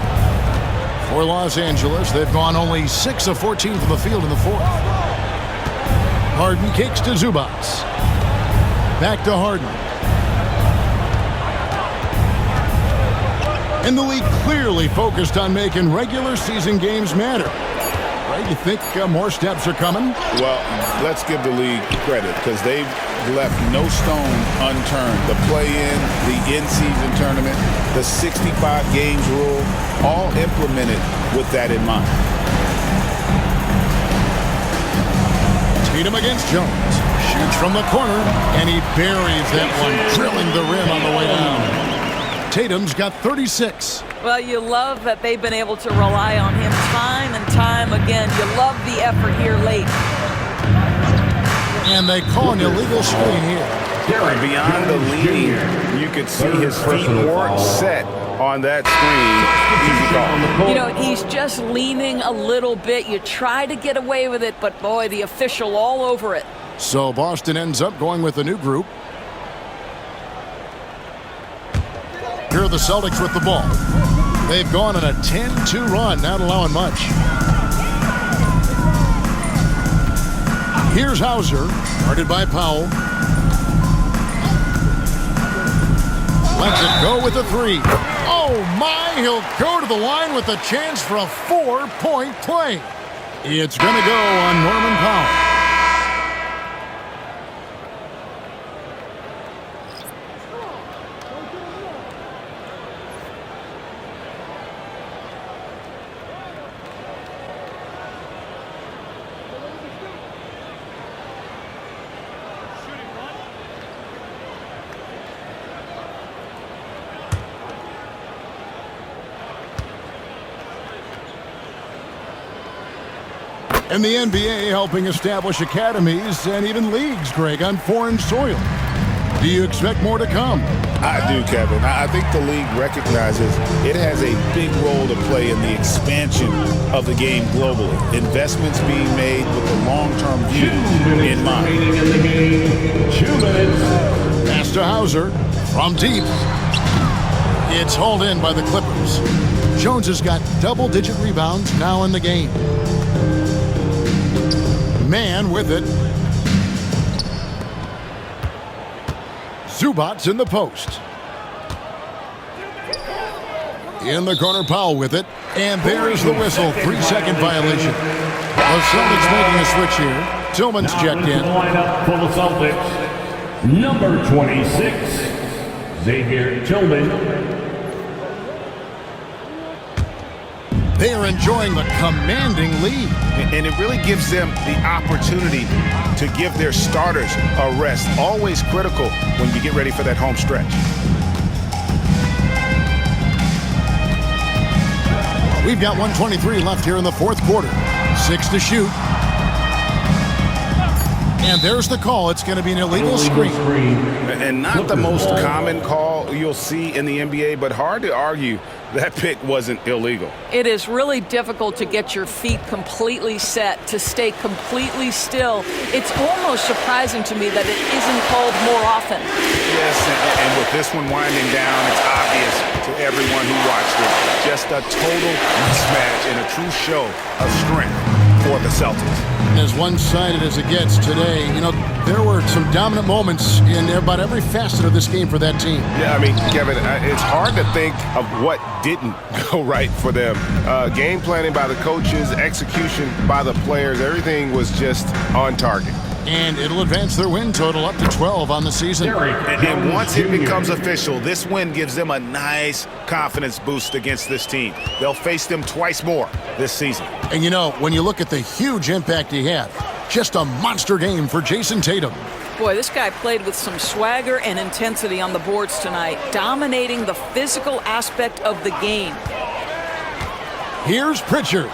For Los Angeles, they've gone only 6 of 14 from the field in the 4th. Harden kicks to Zubac. Back to Harden. And the league clearly focused on making regular season games matter. Right? You think more steps are coming? Well, let's give the league credit because they've left no stone unturned. The play-in, the in-season tournament, the 65 games rule, all implemented with that in mind. Tatum against Jones. Shoots from the corner, and he buries that one, drilling the rim on the way down. Tatum's got 36. Well, you love that they've been able to rely on him time and time again. You love the effort here late. And they call an illegal screen here. Beyond the lead, you could see his feet weren't set on that screen. Easy call. You know, he's just leaning a little bit. You try to get away with it, but boy, the official all over it. So Boston ends up going with a new group. Here are the Celtics with the ball. They've gone on a 10-2 run, not allowing much. Here's Hauser, guarded by Powell. Lets it go with a three. Oh my, he'll go to the line with a chance for a 4-point play. It's going to go on Norman Powell. And the NBA helping establish academies and even leagues, Greg, on foreign soil. Do you expect more to come? I do, Kevin. I think the league recognizes it has a big role to play in the expansion of the game globally. Investments being made with the long-term view in mind. 2 minutes. Pass to Hauser from deep. It's hauled in by the Clippers. Jones has got double-digit rebounds now in the game. Man with it. Zubac's in the post. In the corner, Powell with it. And there's the whistle. 3-second violation. The Celtics making a switch here. Tillman's checked in. Lineup for the Celtics. Number 26, Xavier Tillman. They are enjoying the commanding lead. And it really gives them the opportunity to give their starters a rest. Always critical when you get ready for that home stretch. We've got 1:23 left here in the fourth quarter. 6 to shoot. And there's the call. It's going to be an illegal screen. And not the most common call you'll see in the NBA, but hard to argue that pick wasn't illegal. It is really difficult to get your feet completely set, to stay completely still. It's almost surprising to me that it isn't called more often. Yes, and with this one winding down, it's obvious to everyone who watched it. Just a total mismatch and a true show of strength for the Celtics. As one-sided as it gets today, you know, there were some dominant moments in about every facet of this game for that team. Yeah, I mean, Kevin, it's hard to think of what didn't go right for them. Game planning by the coaches, execution by the players, everything was just on target. And it'll advance their win total up to 12 on the season. And once it becomes official, this win gives them a nice confidence boost against this team. They'll face them twice more this season. And you know, when you look at the huge impact he had, just a monster game for Jason Tatum. Boy, this guy played with some swagger and intensity on the boards tonight, dominating the physical aspect of the game. Here's Pritchard.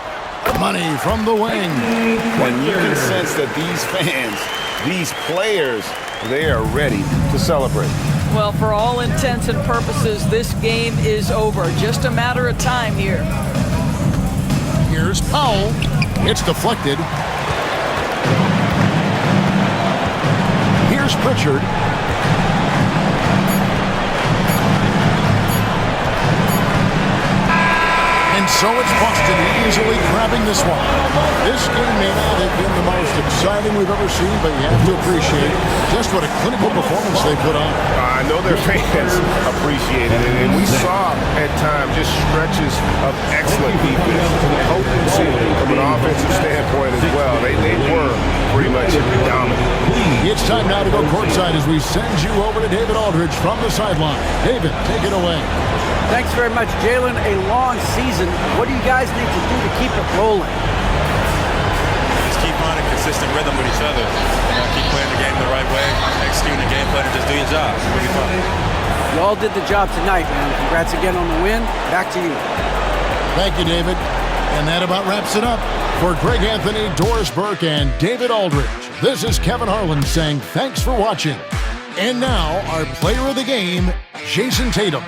Money from the wing. And you can sense that these fans, these players, they are ready to celebrate. Well, for all intents and purposes, this game is over. Just a matter of time here. Here's Powell. It's deflected. Here's Pritchard. And So it's Boston easily grabbing this one. This game may not have been the most exciting we've ever seen, but you have to appreciate just what a clinical performance they put on. I know their fans appreciated it, and we saw at times just stretches of excellent defense, potency from an offensive standpoint as well. They were pretty much dominant. It's time now to go courtside as we send you over to David Aldridge from the sideline. David, take it away. Thanks very much, Jalen. A long season. What do you guys need to do to keep it rolling? Just keep on a consistent rhythm with each other. Keep playing the game the right way, executing the game plan, and just do your job. It'll be fun. You all did the job tonight, man. Congrats again on the win. Back to you. Thank you, David. And that about wraps it up. For Greg Anthony, Doris Burke, and David Aldridge, this is Kevin Harlan saying thanks for watching. And now, our player of the game, Jason Tatum.